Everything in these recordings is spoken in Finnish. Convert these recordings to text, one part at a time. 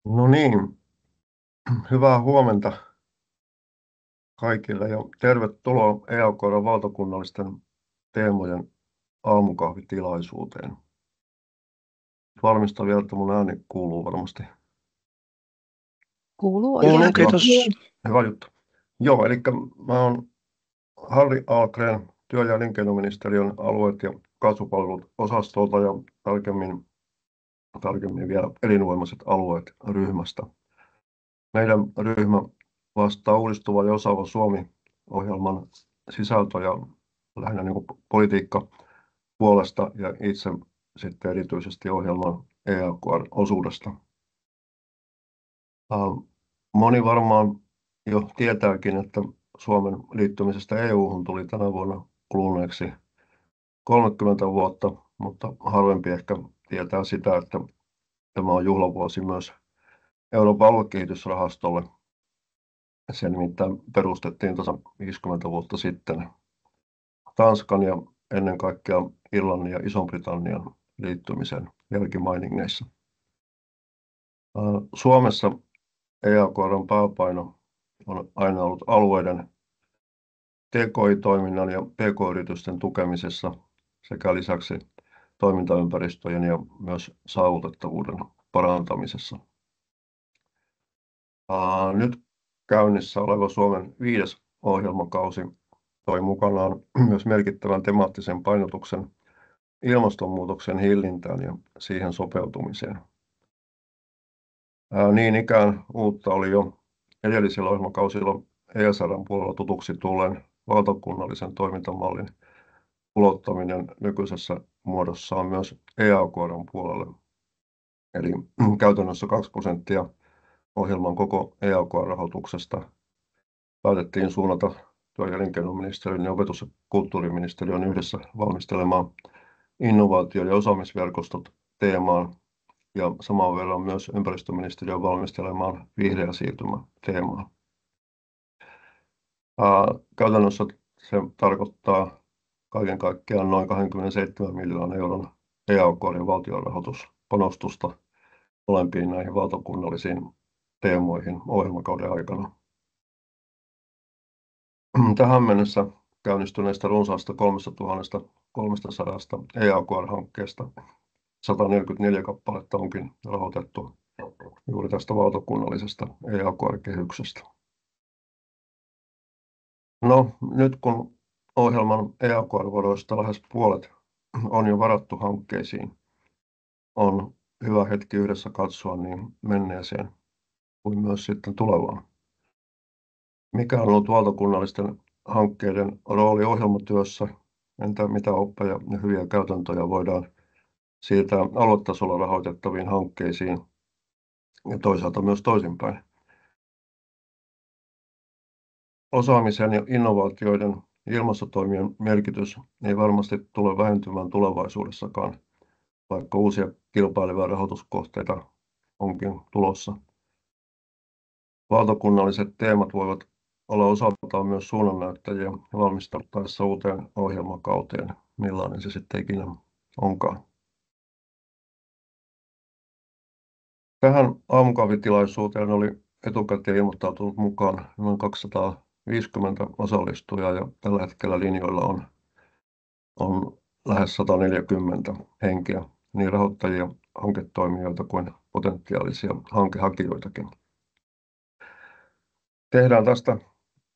No niin, hyvää huomenta kaikille ja tervetuloa EAK:n valtakunnallisten teemojen aamukahvitilaisuuteen. Varmistan vielä, että mun ääni kuuluu varmasti. Kuuluu Kuuluu, oikein hyvin. kiitos. Hyvä juttu. Joo, eli mä oon Harri Ahlgren, työ- ja elinkeinoministeriön alueet- ja kasvupalvelut osastolta ja tarkemmin vielä elinvoimaiset alueet ryhmästä. Meidän ryhmä vastaa uudistuva ja osaava Suomi-ohjelman sisältö ja lähinnä niin kuin politiikka puolesta ja itse sitten erityisesti ohjelman EAKR-osuudesta. Moni varmaan jo tietääkin, että Suomen liittymisestä EU:hun tuli tänä vuonna kuluneeksi 30 vuotta, mutta harvempi ehkä tietää sitä, että tämä on juhlavuosi myös Euroopan aluekehitysrahastolle. Se nimittäin perustettiin tuossa 50 vuotta sitten Tanskan ja ennen kaikkea Irlannin ja Ison-Britannian liittymisen jälkimainingeissa. Suomessa EAKR:n pääpaino on aina ollut alueiden TKI-toiminnan ja PK-yritysten tukemisessa sekä lisäksi toimintaympäristöjen ja myös saavutettavuuden parantamisessa. Nyt käynnissä oleva Suomen 5. ohjelmakausi toi mukanaan myös merkittävän temaattisen painotuksen ilmastonmuutoksen hillintään ja siihen sopeutumiseen. Niin ikään uutta oli jo edellisillä ohjelmakausilla ESR:n puolella tutuksi tulleen valtakunnallisen toimintamallin ulottaminen nykyisessä muodossaan myös EAKR:n puolelle. Eli käytännössä 2% ohjelman koko EAKR-rahoituksesta päätettiin suunnata työ- ja elinkeinoministeriön ja opetus- ja kulttuuriministeriön yhdessä valmistelemaan innovaatio- ja osaamisverkostot teemaan ja saman verran myös ympäristöministeriön valmistelemaan vihreä siirtymä teemaa. Käytännössä se tarkoittaa kaiken kaikkiaan noin 27 miljoonan euron EAKR:n valtionrahoituspanostusta molempiin näihin valtakunnallisiin teemoihin ohjelmakauden aikana. Tähän mennessä käynnistyneistä runsaasta 3300 EAKR-hankkeesta 144 kappaletta onkin rahoitettu juuri tästä valtakunnallisesta EAKR-kehyksestä. No, nyt kun ohjelman EAKR-varoista lähes puolet on jo varattu hankkeisiin, on hyvä hetki yhdessä katsoa niin menneeseen kuin myös sitten tulevaan. Mikä on ollut valtakunnallisten hankkeiden rooli ohjelmatyössä? Entä mitä oppeja ja hyviä käytäntöjä voidaan siirtää aluetasolla rahoitettaviin hankkeisiin ja toisaalta myös toisinpäin? Osaamisen ja innovaatioiden ja ilmastotoimien merkitys ei varmasti tule vähentymään tulevaisuudessakaan, vaikka uusia kilpailevia rahoituskohteita onkin tulossa. Valtakunnalliset teemat voivat olla osaltaan myös suunnannäyttäjiä valmistautuessa uuteen ohjelmakauteen, millainen se sitten ikinä onkaan. Tähän aamukahvitilaisuuteen oli etukäteen ilmoittautunut mukaan noin 250 osallistujaa ja tällä hetkellä linjoilla on lähes 140 henkeä, niin rahoittajia, hanketoimijoita kuin potentiaalisia hankehakijoitakin. Tehdään tästä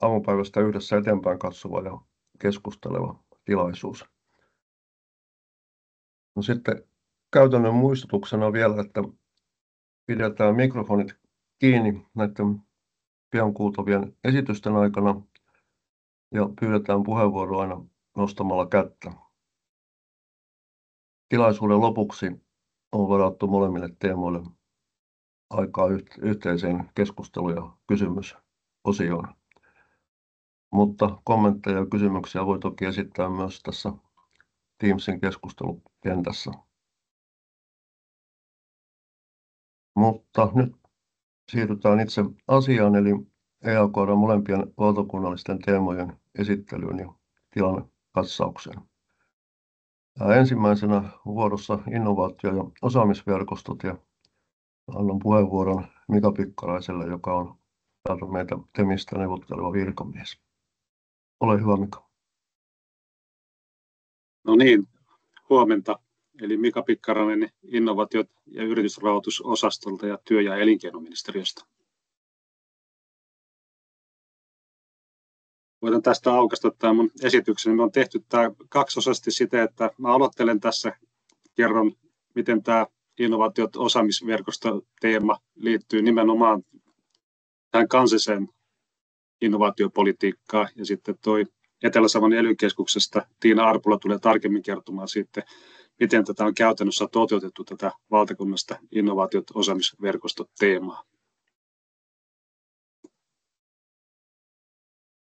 aamupäivästä yhdessä eteenpäin katsova ja keskusteleva tilaisuus. No sitten käytännön muistutuksena vielä, että pidetään mikrofonit kiinni näiden pian kuultavien esitysten aikana ja pyydetään puheenvuoroa aina nostamalla kättä. Tilaisuuden lopuksi on varattu molemmille teemoille aikaa yhteiseen keskustelu- ja kysymysosioon. Mutta kommentteja ja kysymyksiä voi toki esittää myös tässä Teamsin keskustelukentässä. Mutta nyt siirrytään itse asiaan, eli EAKR:n molempien valtakunnallisten teemojen esittelyyn ja tilannekatsaukseen. Ensimmäisenä vuorossa innovaatio- ja osaamisverkostot ja Annan puheenvuoron Mika Pikkaraiselle, joka on täältä meitä Temistä neuvotteleva virkamies. Ole hyvä, Mika. No niin, huomenta. Eli Mika Pikkarainen innovaatiot- ja yritysrahoitusosastolta ja työ- ja elinkeinoministeriöstä. Voitan tästä aukaista tämän mun esityksen. Me on tehty tämä kaksiosaisesti siten, että mä aloittelen tässä, kerron miten tämä innovaatiot osaamisverkosto teema liittyy nimenomaan tähän kansalliseen innovaatiopolitiikkaan. Ja sitten toi Etelä-Savon ely-keskuksesta Tiina Arpula tulee tarkemmin kertomaan sitten, miten tätä on käytännössä toteutettu tätä valtakunnasta innovaatiot osaamisverkosto teemaa.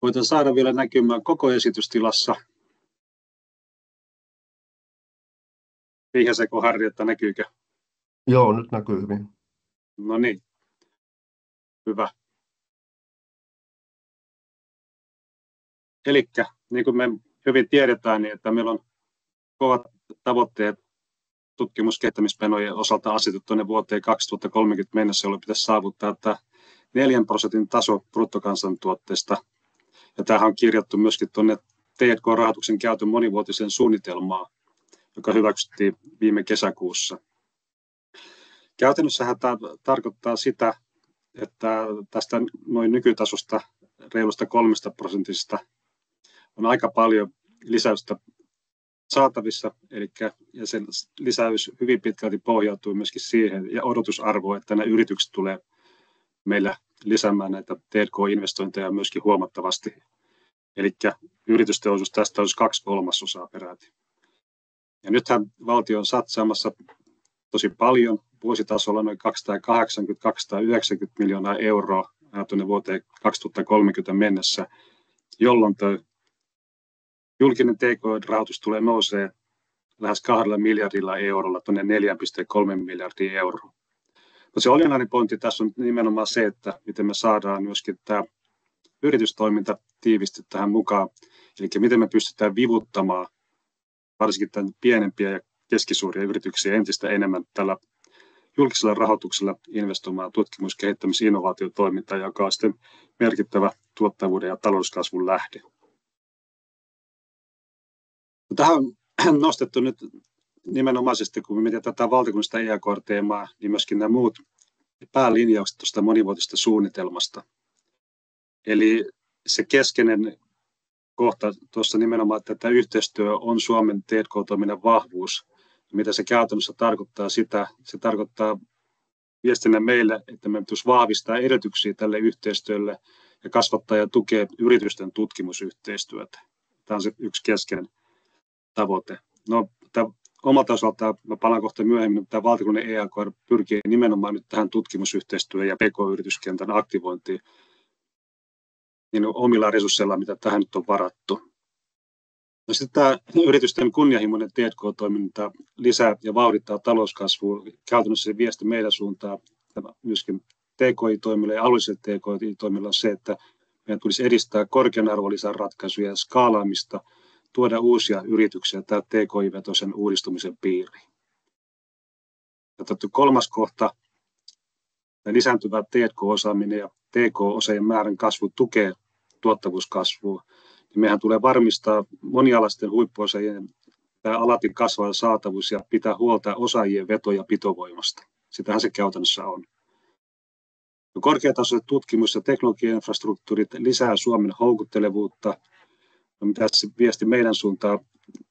Voitan saada vielä näkymään koko esitystilassa. Vihjaseko Harri, että näkyykö? Joo, nyt näkyy hyvin. No niin, hyvä. Elikkä, niin kuin me hyvin tiedetään, niin että meillä on kovat tavoitteet tutkimuskehittämismenojen osalta asetettu tuonne vuoteen 2030 mennessä, jolloin pitäisi saavuttaa tämä 4% taso bruttokansantuotteesta. Ja tämähän on kirjattu myöskin tuonne T&K-rahoituksen käytön monivuotiseen suunnitelmaan, joka hyväksyttiin viime kesäkuussa. Käytännössähän tämä tarkoittaa sitä, että tästä noin nykytasosta reilusta 3% on aika paljon lisäystä saatavissa, ja se lisäys hyvin pitkälti pohjautuu myöskin siihen ja odotusarvoon, että nämä yritykset tulee meillä lisäämään näitä T&K-investointeja myöskin huomattavasti. Eli yritysteollisuus tästä olisi 2/3 peräti. Ja nythän valtio on satsaamassa tosi paljon, vuositasolla noin 280-290 miljoonaa euroa tuonne vuoteen 2030 mennessä, jolloin tuo julkinen TK-rahoitus tulee nousee lähes 2 miljardilla eurolla tuonne 4,3 miljardia euroa. No se olennainen pointti tässä on nimenomaan se, että miten me saadaan myöskin tämä yritystoiminta tiivisti tähän mukaan, eli miten me pystytään vivuttamaan varsinkin tämän pienempiä ja keskisuuria yrityksiä entistä enemmän tällä julkisella rahoituksella investoimaan tutkimus-, kehittämis- ja innovaatiotoimintaan, joka on sitten merkittävä tuottavuuden ja talouskasvun lähde. Tähän on nostettu nyt nimenomaisesti, kun me mietitään tätä valtakunnallista EAKR-teemaa, niin myöskin nämä muut päälinjaukset tuosta monivuotisesta suunnitelmasta. Eli se keskeinen kohta tuossa nimenomaan, että tämä yhteistyö on Suomen T&K-toiminnan vahvuus. Mitä se käytännössä tarkoittaa sitä? Se tarkoittaa viestinnän meille, että meidän pitäisi vahvistaa edellytyksiä tälle yhteistyölle ja kasvattaa ja tukea yritysten tutkimusyhteistyötä. Tämä on se yksi keskeinen tavoite. No, omalta osaltaan, mä palaan kohta myöhemmin, mutta tämä valtakunnallinen EAKR pyrkii nimenomaan nyt tähän tutkimusyhteistyöhön ja PK-yrityskentän aktivointiin niin omilla resursseilla, mitä tähän nyt on varattu. No sitten tämä yritysten kunnianhimoinen T&K-toiminta lisää ja vauhdittaa talouskasvua. Käytännössä se viesti meidän suuntaan myöskin TKI-toimilla ja alueellisille TKI-toimilla on se, että meidän tulisi edistää korkean arvonlisän ratkaisuja ja skaalaamista, tuoda uusia yrityksiä tämä TKI-vetoisen uudistumisen piiriin. Ja kolmas kohta, lisääntyvä T&K-osaaminen ja TK-osaajien määrän kasvu tukee tuottavuuskasvua. Meidän tulee varmistaa monialaisten huippuosaajien tämä alati kasvava saatavuus ja pitää huolta osaajien veto- ja pitovoimasta. Sitähän se käytännössä on. Korkeatasoiset tutkimus- ja teknologiainfrastruktuurit lisää Suomen houkuttelevuutta. No, mitä se viesti meidän suuntaan,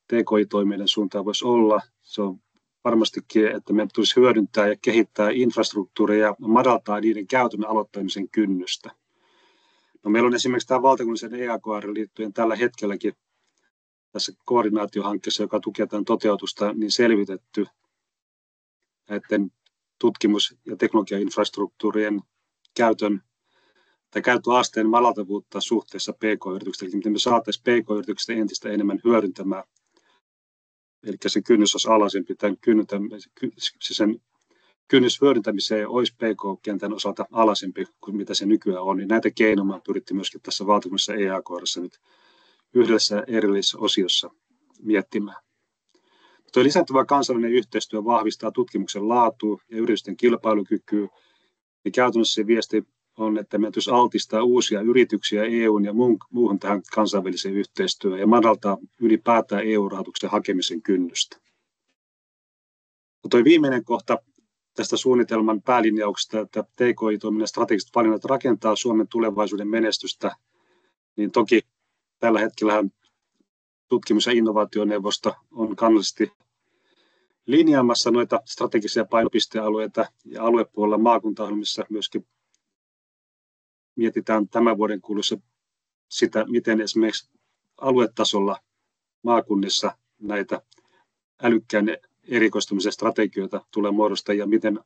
TKI-toimijoiden suuntaan voisi olla? Se on varmastikin, että meidän tulisi hyödyntää ja kehittää infrastruktuuria ja madaltaa niiden käytön aloittamisen kynnystä. No, meillä on esimerkiksi tämä valtakunnallisen EAKR liittyen tällä hetkelläkin tässä koordinaatiohankkeessa, joka tukee tämän toteutusta, niin selvitetty näiden tutkimus- ja teknologiainfrastruktuurien käyttöasteen madaltavuutta suhteessa PK-yrityksille, eli miten me saataisiin PK-yrityksistä entistä enemmän hyödyntämään. Eli se kynnys olisi alaisempi, sen kynnys hyödyntämiseen olisi PK-kentän osalta alaisempi kuin mitä se nykyään on. Niin näitä keinoja on pyritty myöskin tässä valtakunnallisessa EAKR:ssä nyt yhdessä erillisessä osiossa miettimään. Tuo lisääntyvä kansainvälinen yhteistyö vahvistaa tutkimuksen laatua ja yritysten kilpailukykyä. Ja käytännössä se viesti on, että meidän tulisi altistaa uusia yrityksiä EUn ja muuhun tähän kansainväliseen yhteistyöhön ja madaltaa ylipäätään EU-rahoituksen hakemisen kynnystä. Tuo viimeinen kohta tästä suunnitelman päälinjauksesta, että TKI-toiminnan strategiset valinnat rakentaa Suomen tulevaisuuden menestystä, niin toki tällä hetkellä tutkimus- ja innovaationeuvosto on kansallisesti linjaamassa noita strategisia painopistealueita ja aluepuolella maakuntaohjelmissa myöskin mietitään tämän vuoden kuluessa sitä, miten esimerkiksi aluetasolla maakunnissa näitä älykkään erikoistumisen strategioita tulee muodostaa ja miten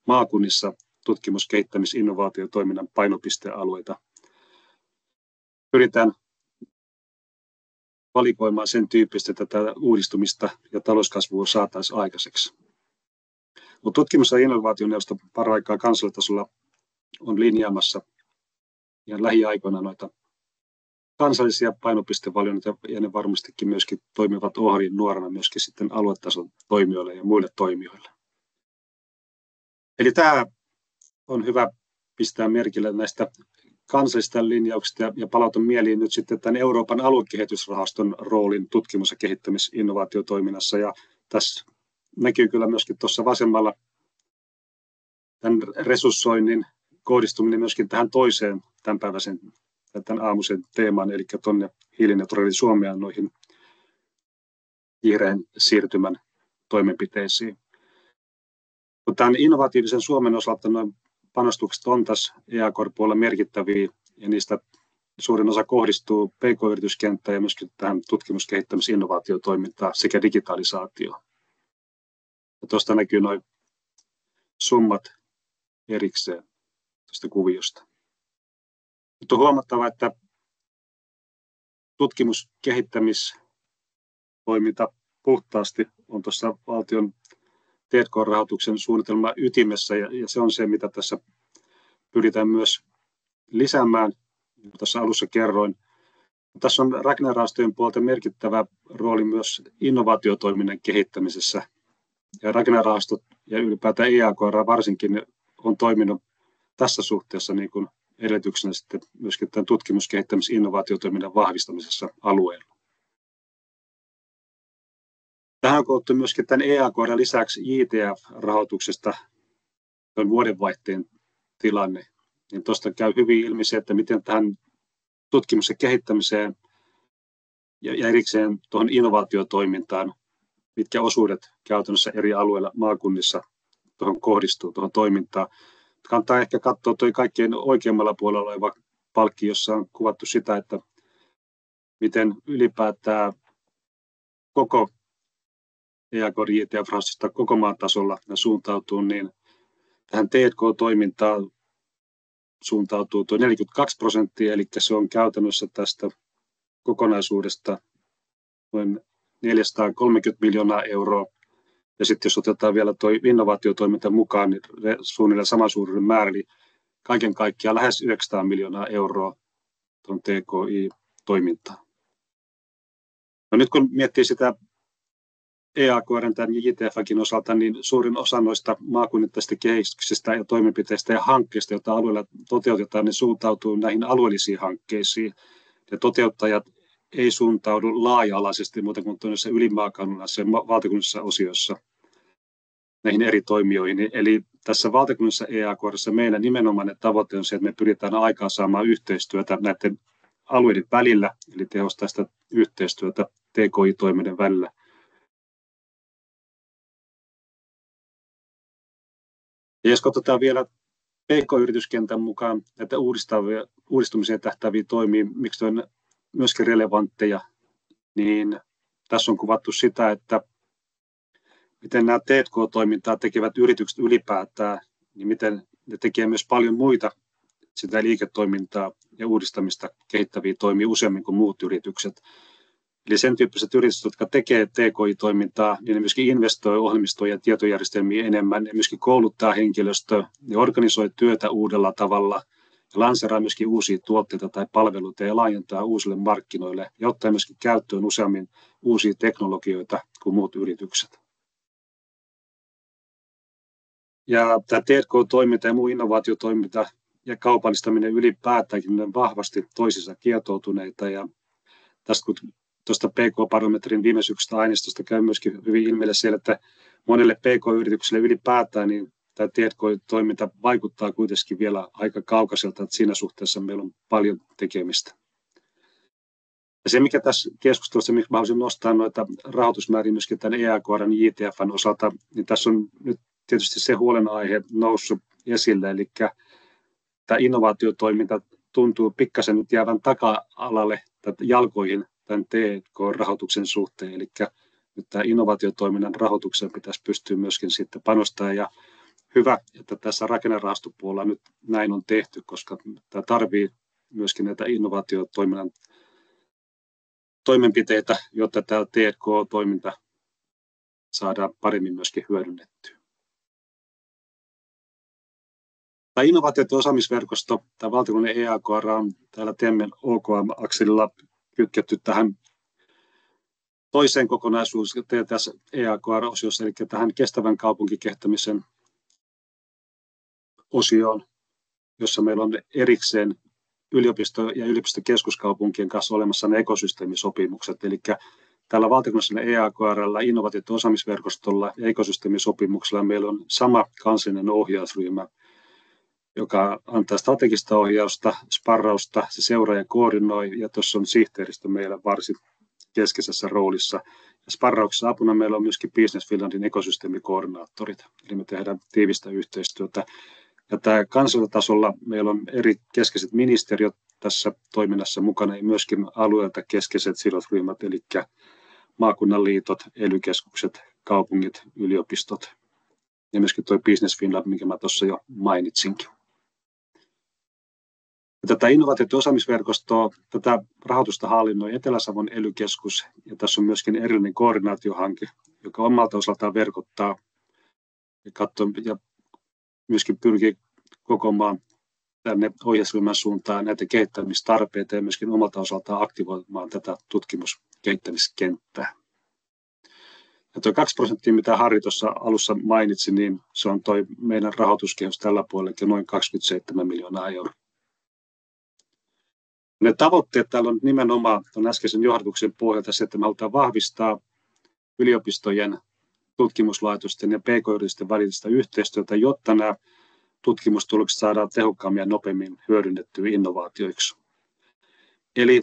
maakunnissa tutkimus-, kehittämis-, innovaatiotoiminnan painopistealueita pyritään valikoimaan sen tyyppistä tätä uudistumista ja talouskasvua saataisiin aikaiseksi. Mutta tutkimus- ja innovaationeuvosto paraikaa kansallisella tasolla on linjaamassa ja lähiaikoina noita kansallisia painopistevalintoja ja ne varmastikin myöskin toimivat ohrin nuorana myöskin sitten aluetason toimijoille ja muille toimijoille. Eli tämä on hyvä pistää merkille näistä kansallisista linjauksista ja palautan mieliin nyt sitten tämän Euroopan aluekehitysrahaston roolin tutkimus- ja kehittämis-innovaatiotoiminnassa. Ja tässä näkyy kyllä myöskin tuossa vasemmalla tämän resurssoinnin kohdistuminen myöskin tähän toiseen tämänpäiväisen tämän aamuisen teemaan, eli tuonne hiilineutraali Suomeen noihin vihreän siirtymän toimenpiteisiin. Tämän innovatiivisen Suomen osalta noin panostukset on tässä EAKR-puolella merkittäviä ja niistä suurin osa kohdistuu PK-yrityskenttään ja myöskin tähän tutkimus-, kehittämis- ja innovaatiotoimintaan sekä digitalisaatioon. Tuosta näkyy noin summat erikseen tuosta kuviosta. Mutta on huomattava, että tutkimus-, kehittämistoiminta puhtaasti on tuossa valtion T&K-rahoituksen suunnitelman ytimessä ja se on se, mitä tässä pyritään myös lisäämään, niin tuossa alussa kerroin. Tässä on rakennerahastojen puolelta merkittävä rooli myös innovaatiotoiminnan kehittämisessä. Ja rakennerahastot ja ylipäätään EAKR varsinkin on toiminut tässä suhteessa niin kuin edellytyksenä sitten myöskin tämän tutkimus-, kehittämis- ja innovaatiotoiminnan vahvistamisessa alueella. Tähän on koottu myöskin tämän EAKR lisäksi JTF-rahoituksesta vuodenvaihteen tilanne. Niin tuosta käy hyvin ilmi se, että miten tähän tutkimus- ja kehittämiseen ja erikseen tuohon innovaatiotoimintaan, mitkä osuudet käytännössä eri alueilla maakunnissa tuohon kohdistuu tuohon toimintaan. Kannattaa ehkä katsoa tuo kaikkein oikeammalla puolella oleva palkki, jossa on kuvattu sitä, että miten ylipäätään koko EAKR-JTF-rahastosta koko maan tasolla suuntautuu, niin tähän T&K-toimintaan suuntautuu tuo 42%, eli se on käytännössä tästä kokonaisuudesta noin 430 miljoonaa euroa. Ja sitten jos otetaan vielä tuo innovaatiotoiminta mukaan, niin suunnilleen saman suuruuden määrä, eli kaiken kaikkiaan lähes 900 miljoonaa euroa tuon TKI-toimintaan. No nyt kun miettii sitä EAKR:n tämän JTF:nkin osalta, niin suurin osa noista maakunnittaisista kehityksistä ja toimenpiteistä ja hankkeista, joita alueella toteutetaan, ne suuntautuu näihin alueellisiin hankkeisiin. Ja toteuttajat ei suuntaudu laaja-alaisesti muuten kuin tuossa ylimaakunnallisessa valtakunnallisessa osiossa näihin eri toimijoihin. Eli tässä valtakunnallisessa EAKR:ssä meillä nimenomainen tavoite on se, että me pyritään aikaan saamaan yhteistyötä näiden alueiden välillä, eli tehostaa sitä yhteistyötä TKI-toimijoiden välillä. Ja jos katsotaan vielä PK-yrityskentän mukaan näitä uudistumiseen tähtääviä toimia, miksi on myöskin relevantteja, niin tässä on kuvattu sitä, että miten nämä T&K-toimintaa tekevät yritykset ylipäätään, niin miten ne tekee myös paljon muita sitä liiketoimintaa ja uudistamista kehittäviä toimia useammin kuin muut yritykset. Eli sen tyyppiset yritykset, jotka tekevät TKI-toimintaa, niin ne myöskin investoi ohjelmistoja ja tietojärjestelmiä enemmän, ne myöskin kouluttaa henkilöstöä, ne organisoi työtä uudella tavalla ja lanseraa myöskin uusia tuotteita tai palveluita ja laajentaa uusille markkinoille ja ottaa myöskin käyttöön useammin uusia teknologioita kuin muut yritykset. Ja tämä T&K-toiminta ja muu innovaatiotoiminta ja kaupallistaminen ylipäätäänkin on vahvasti toisissa kietoutuneita. Ja tästä kun tuosta PK-barometrin viime syksystä aineistosta käy myöskin hyvin ilmeille siellä, että monelle PK-yritykselle ylipäätään niin tämä T&K-toiminta vaikuttaa kuitenkin vielä aika kaukaiselta, että siinä suhteessa meillä on paljon tekemistä. Ja se, mikä tässä keskustelussa, miksi mä haluaisin nostaa noita rahoitusmääriä myöskin tämän EAKR:n ja JTF:n osalta, niin tässä on nyt tietysti se huolenaihe noussut esille, eli tämä innovaatiotoiminta tuntuu pikkasen nyt jäävän taka-alalle tai jalkoihin tämän T&K-rahoituksen suhteen, eli nyt tämä innovaatiotoiminnan rahoitukseen pitäisi pystyä myöskin sitten panostamaan, ja hyvä, että tässä rakennerahastopuolella nyt näin on tehty, koska tämä tarvitsee myöskin näitä innovaatiotoiminnan toimenpiteitä, jotta tämä T&K-toiminta saadaan paremmin myöskin hyödynnettyä. Tämä innovaatio- ja osaamisverkosto, tämä valtakunnallinen EAKR on täällä TEMen OKM-akselilla kytketty tähän toiseen kokonaisuuteen tässä EAKR-osiossa, eli tähän kestävän kaupunkikehittämisen osioon, jossa meillä on erikseen yliopisto- ja yliopistokeskuskaupunkien kanssa olemassa ne ekosysteemisopimukset. Eli tällä valtakunnallisella EAKR:llä, innovaatio- ja osaamisverkostolla ja ekosysteemisopimuksella meillä on sama kansallinen ohjausryhmä, joka antaa strategista ohjausta, sparrausta, se seuraa ja koordinoi, ja tuossa on sihteeristö meillä varsin keskeisessä roolissa. Ja sparrauksessa apuna meillä on myöskin Business Finlandin ekosysteemikoordinaattorit, eli me tehdään tiivistä yhteistyötä. Ja tämä kansallisella tasolla meillä on eri keskeiset ministeriöt tässä toiminnassa mukana, ja myöskin alueelta keskeiset sidosryhmät, eli maakunnan liitot, ely-keskukset, kaupungit, yliopistot, ja myöskin tuo Business Finland, minkä mä tuossa jo mainitsinkin. Ja tätä innovaatio- ja osaamisverkostoa, tätä rahoitusta hallinnoi Etelä-Savon ely-keskus, ja tässä on myöskin erillinen koordinaatiohanke, joka omalta osaltaan verkottaa ja myöskin pyrkii koko maan tänne ohjausryhmän suuntaan näitä kehittämistarpeita ja myöskin omalta osaltaan aktivoimaan tätä tutkimuskehittämiskenttää. Ja tuo 2%, mitä Harri tuossa alussa mainitsi, niin se on tuo meidän rahoituskehys tällä puolella, noin 27 miljoonaa euroa. Ne tavoitteet täällä on nimenomaan tuon äskeisen johdatuksen pohjalta se, että me halutaan vahvistaa yliopistojen, tutkimuslaitosten ja pk-yritysten välistä yhteistyötä, jotta nämä tutkimustulokset saadaan tehokkaammin ja nopeammin hyödynnettyä innovaatioiksi. Eli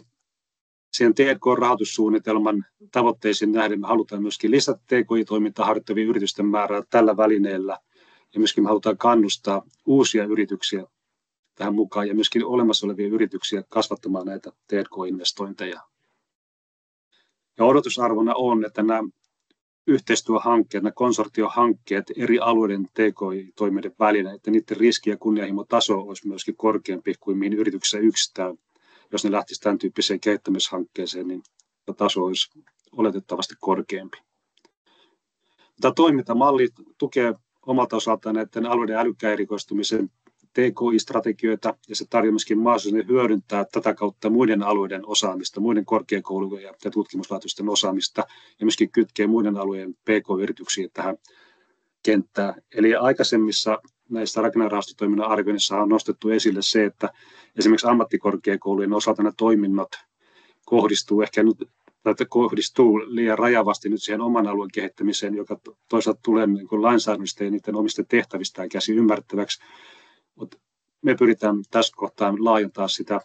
sen T&K-rahoitussuunnitelman tavoitteisiin nähden me halutaan myöskin lisätä TKI-toimintaa harjoittavien yritysten määrää tällä välineellä, ja myöskin me halutaan kannustaa uusia yrityksiä tähän mukaan ja myöskin olemassa olevia yrityksiä kasvattamaan näitä T&K-investointeja. Ja odotusarvona on, että nämä yhteistyöhankkeet, nämä konsortiohankkeet eri alueiden TKI-toimijoiden välillä, että niiden riski- ja kunnianhimotaso olisi myöskin korkeampi kuin mihin yrityksessä yksistään. Jos ne lähtisivät tämän tyyppiseen kehittämishankkeeseen, niin taso olisi oletettavasti korkeampi. Tämä toimintamalli tukee omalta osaltaan näiden alueiden älykkään erikoistumisen TKI-strategioita, ja se tarjoaa myöskin mahdollisuuden hyödyntää tätä kautta muiden alueiden osaamista, muiden korkeakoulujen ja tutkimuslaitosten osaamista, ja myöskin kytkee muiden alueen PK-yrityksiä tähän kenttään. Eli aikaisemmissa näissä rakennerahastotoiminnan arvioinnissa on nostettu esille se, että esimerkiksi ammattikorkeakoulujen osalta nämä toiminnot kohdistuu liian rajavasti nyt siihen oman alueen kehittämiseen, joka toisaalta tulee niin lainsäädännöstä ja niiden omista tehtävistään käsin ymmärrettäväksi. Mutta me pyritään tässä kohtaa laajentaa sitä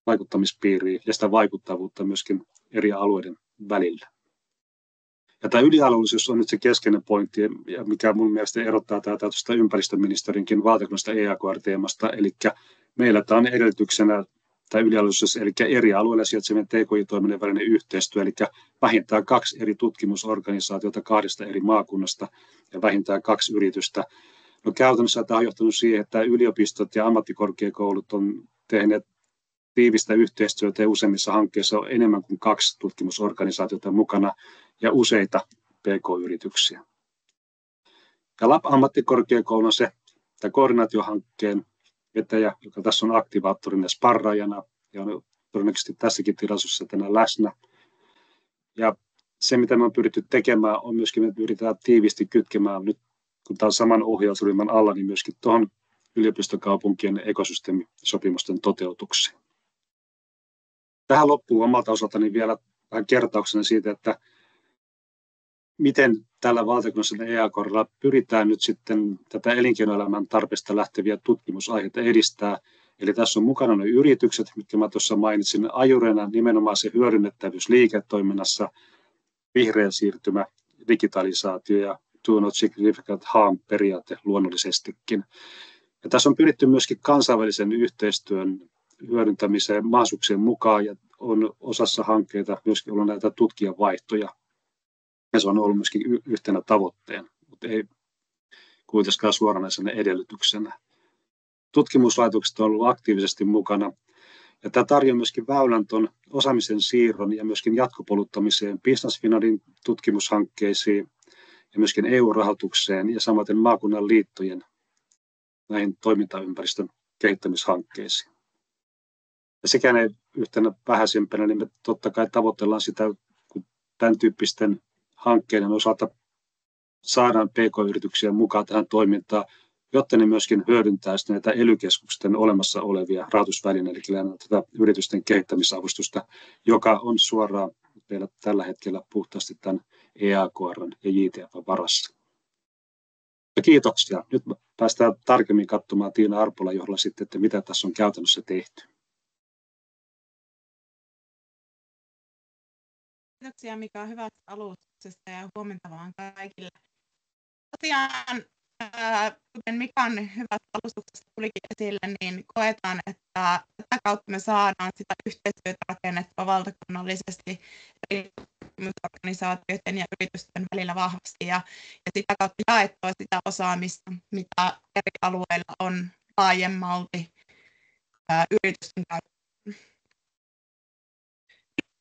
vaikuttamispiiriä ja sitä vaikuttavuutta myöskin eri alueiden välillä. Ja tämä ylialueellisuus on nyt se keskeinen pointti, mikä mun mielestä erottaa tätä ympäristöministerinkin valtakunnallisesta EAKR-teemasta. Eli meillä tämä on edellytyksenä tämä ylialueellisuus, eli eri alueilla sijaitsevien TKI-toiminnan välinen yhteistyö, eli vähintään 2 eri tutkimusorganisaatiota 2 eri maakunnasta ja vähintään 2 yritystä. No käytännössä tämä on johtanut siihen, että yliopistot ja ammattikorkeakoulut on tehneet tiivistä yhteistyötä ja useimmissa hankkeissa on enemmän kuin 2 tutkimusorganisaatiota mukana ja useita PK-yrityksiä. Ja LAP-ammattikorkeakoulu on se koordinaatiohankkeen vetäjä, joka tässä on aktivaattorina ja sparraajana ja on todennäköisesti tässäkin tilaisuudessa tänään läsnä. Ja se, mitä me on pyritty tekemään, on myöskin, että yritetään tiiviisti kytkemään nyt, kun tämä on saman ohjausryhmän alla, niin myöskin tuohon yliopistokaupunkien ekosysteemisopimusten toteutukseen. Tähän loppuu omalta osaltani vielä vähän kertauksena siitä, että miten tällä valtakunnallisella EAKR:lla pyritään nyt sitten tätä elinkeinoelämän tarpeesta lähteviä tutkimusaiheita edistää. Eli tässä on mukana ne yritykset, mitkä mä tuossa mainitsin, ajurina nimenomaan se hyödynnettävyys liiketoiminnassa, vihreä siirtymä, digitalisaatio ja do not significant harm -periaate luonnollisestikin. Ja tässä on pyritty myöskin kansainvälisen yhteistyön hyödyntämiseen mahdollisuuksien mukaan ja on osassa hankkeita myöskin ollut näitä tutkijavaihtoja. Ja se on ollut myöskin yhtenä tavoitteena, mutta ei kuitenkaan suoranaisena edellytyksenä. Tutkimuslaitokset on ollut aktiivisesti mukana ja tämä tarjoaa myöskin väylän tuon osaamisen siirron ja myöskin jatkopoluttamiseen Business Finlandin tutkimushankkeisiin ja myöskin EU-rahoitukseen ja samaten maakunnan liittojen näihin toimintaympäristön kehittämishankkeisiin. Ja sekään ei yhtenä vähäisempänä, niin me totta kai tavoitellaan sitä, kun tämän tyyppisten hankkeiden osalta saadaan PK-yrityksiä mukaan tähän toimintaan, jotta ne myöskin hyödyntää näitä ely-keskusten olemassa olevia rahoitusvälineitä, eli tätä yritysten kehittämisavustusta, joka on suoraan vielä tällä hetkellä puhtaasti tämän EAKR:n ja JTF:n varassa. Ja kiitoksia. Nyt päästään tarkemmin katsomaan Tiina Arpolan johdolla sitten, että mitä tässä on käytännössä tehty. Kiitoksia Mika hyvästä alustuksesta ja huomenta vaan kaikille. Tosiaan, kuten Mikan hyvästä alustuksesta tulikin esille, niin koetaan, että tätä kautta me saadaan sitä yhteistyötä rakennettua valtakunnallisesti eri organisaatioiden ja yritysten välillä vahvasti ja sitä kautta jaettua sitä osaamista, mitä eri alueilla on laajemmalti yritysten käytössä.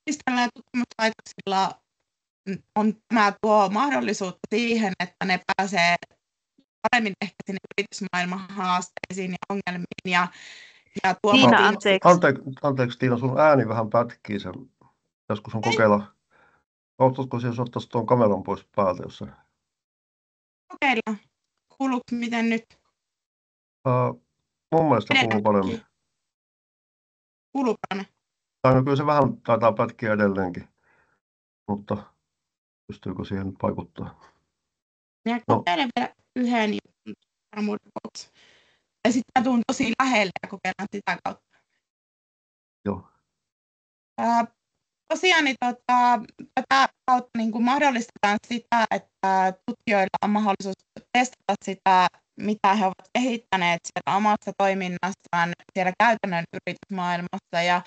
Yliopistoilla ja tutkimuslaitoksilla tämä tuo mahdollisuutta siihen, että ne pääsee paremmin ehkä sinne yritysmaailman haasteisiin ja ongelmiin. Ja Tiina, anteeksi Tiina, sun ääni vähän pätkii sen. Joskus on kokeilla. Oletko siis ottaisi tuon kameran pois päältä jossain? Kokeilla. Kuuluuko miten nyt? Mun mielestä kuuluu paremmin. Kuuluu paremmin. No, kyllä se vähän taitaa pätkiä edelleenkin, mutta pystyykö siihen nyt vaikuttaa? Minä kokeilen vielä yhden varmuuden vuoksi. Ja sitten tuun tosi lähelle ja kokeillaan sitä kautta. Joo. Tosiaan niin, tätä kautta niin kuin mahdollistetaan sitä, että tutkijoilla on mahdollisuus testata sitä, mitä he ovat kehittäneet siellä omassa toiminnassaan siellä käytännön yritysmaailmassa ja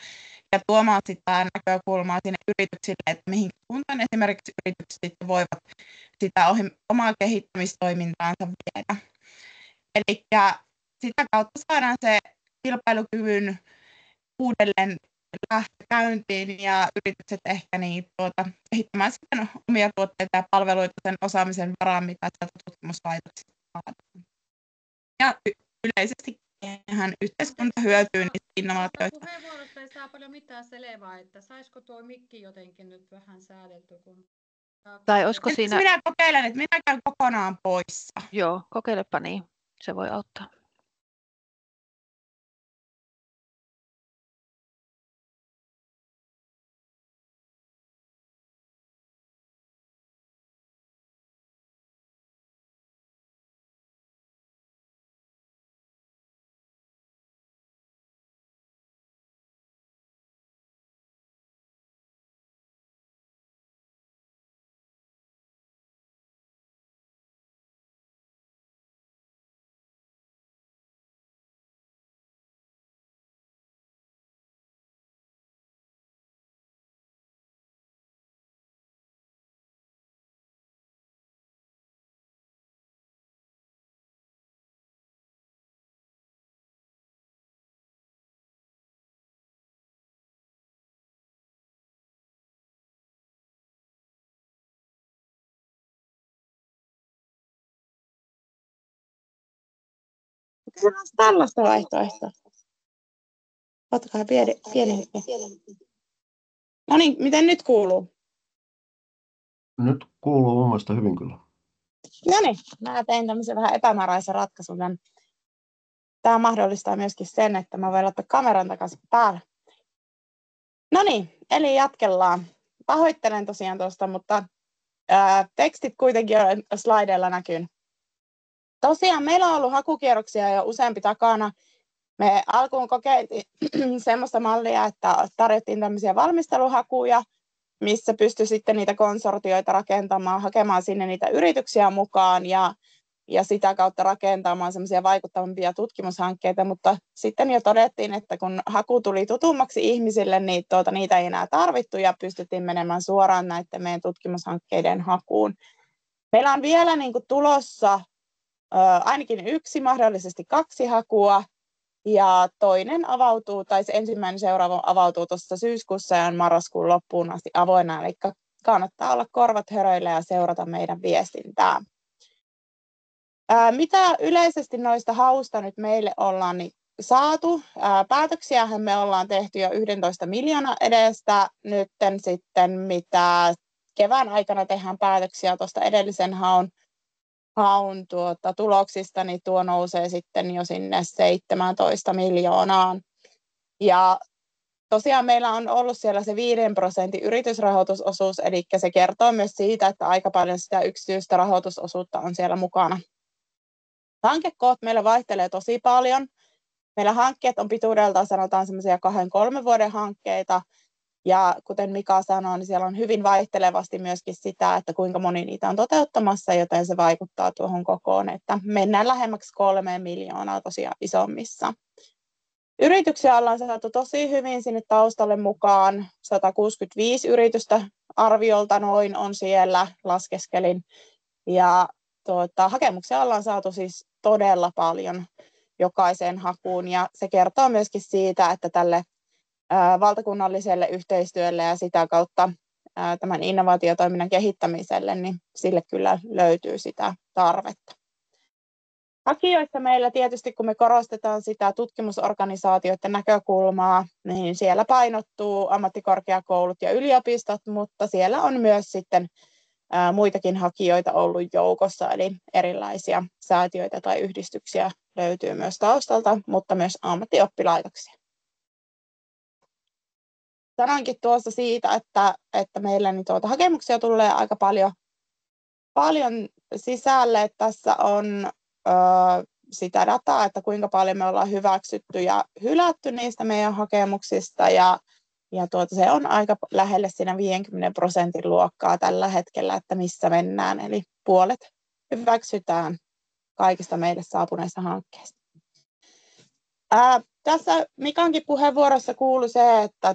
tuomaan sitä näkökulmaa sinne yrityksille, että mihin suuntaan esimerkiksi yritykset sitten voivat sitä omaa kehittämistoimintaansa viedä. Eli sitä kautta saadaan se kilpailukyvyn uudelleen lähtökäyntiin ja yritykset ehkä kehittämään sitten omia tuotteita ja palveluita sen osaamisen varaan, mitä sieltä tutkimuslaitoksista saadaan. Ja yleisesti yhteiskunta hyötyy niistä innovaatioista. Puheenvuorosta ei saa paljon mitään selvää, että saisiko tuo mikki jotenkin nyt vähän säädelty? Tai olisiko siinä... Minä kokeilen, että minä käyn kokonaan poissa. Joo, kokeilepa niin. Se voi auttaa. Tällaista vaihtoehtoa. Ottakaa pieni hetki. No niin, miten nyt kuuluu? Nyt kuuluu mun mielestä hyvin kyllä. No niin, mä tein tämmöisen vähän epämääräisen ratkaisun. Tämä mahdollistaa myöskin sen, että mä voin laittaa kameran takaisin päälle. No niin, eli jatkellaan. Pahoittelen tosiaan tuosta, mutta tekstit kuitenkin on slideilla näkyy. Tosiaan meillä on ollut hakukierroksia jo useampi takana. Me alkuun kokeiltiin semmoista mallia, että tarjottiin tämmöisiä valmisteluhakuja, missä pystyi sitten niitä konsortioita rakentamaan, hakemaan sinne niitä yrityksiä mukaan ja sitä kautta rakentamaan semmoisia vaikuttavampia tutkimushankkeita, mutta sitten jo todettiin, että kun haku tuli tutummaksi ihmisille, niin niitä ei enää tarvittu ja pystyttiin menemään suoraan näiden meidän tutkimushankkeiden hakuun. Meillä on vielä tulossa ainakin 1, mahdollisesti 2 hakua, ja toinen avautuu, tai se ensimmäinen seuraava avautuu tuossa syyskuussa ja on marraskuun loppuun asti avoinna, eli kannattaa olla korvat höröillä ja seurata meidän viestintää. Mitä yleisesti noista hausta nyt meille ollaan saatu? Päätöksiähän me ollaan tehty jo 11 miljoonaa edestä. Nytten sitten mitä kevään aikana tehdään päätöksiä tuosta edellisen haun tuloksista, niin tuo nousee sitten jo sinne 17 miljoonaan. Ja tosiaan meillä on ollut siellä se 5% yritysrahoitusosuus, eli se kertoo myös siitä, että aika paljon sitä yksityistä rahoitusosuutta on siellä mukana. Hankekoot meillä vaihtelee tosi paljon. Meillä hankkeet on pituudeltaan sanotaan semmoisia 2-3 vuoden hankkeita, ja kuten Mika sanoi, niin siellä on hyvin vaihtelevasti myöskin sitä, että kuinka moni niitä on toteuttamassa, joten se vaikuttaa tuohon kokoon, että mennään lähemmäksi 3 miljoonaa tosiaan isommissa. Yrityksiä ollaan saatu tosi hyvin sinne taustalle mukaan. 165 yritystä arviolta noin on siellä, laskeskelin. Ja hakemuksia ollaan saatu siis todella paljon jokaiseen hakuun, ja se kertoo myöskin siitä, että tälle valtakunnalliselle yhteistyölle ja sitä kautta tämän innovaatiotoiminnan kehittämiselle, niin sille kyllä löytyy sitä tarvetta. Hakijoissa meillä tietysti, kun me korostetaan sitä tutkimusorganisaatioiden näkökulmaa, niin siellä painottuu ammattikorkeakoulut ja yliopistot, mutta siellä on myös sitten muitakin hakijoita ollut joukossa, eli erilaisia säätiöitä tai yhdistyksiä löytyy myös taustalta, mutta myös ammattioppilaitoksia. Sanoinkin tuossa siitä, että meillä niin hakemuksia tulee aika paljon sisälle. Että tässä on sitä dataa, että kuinka paljon me ollaan hyväksytty ja hylätty niistä meidän hakemuksista. Ja se on aika lähelle siinä 50% luokkaa tällä hetkellä, että missä mennään. Eli puolet hyväksytään kaikista meille saapuneista hankkeista. Tässä Mikankin puheenvuorossa kuului se, että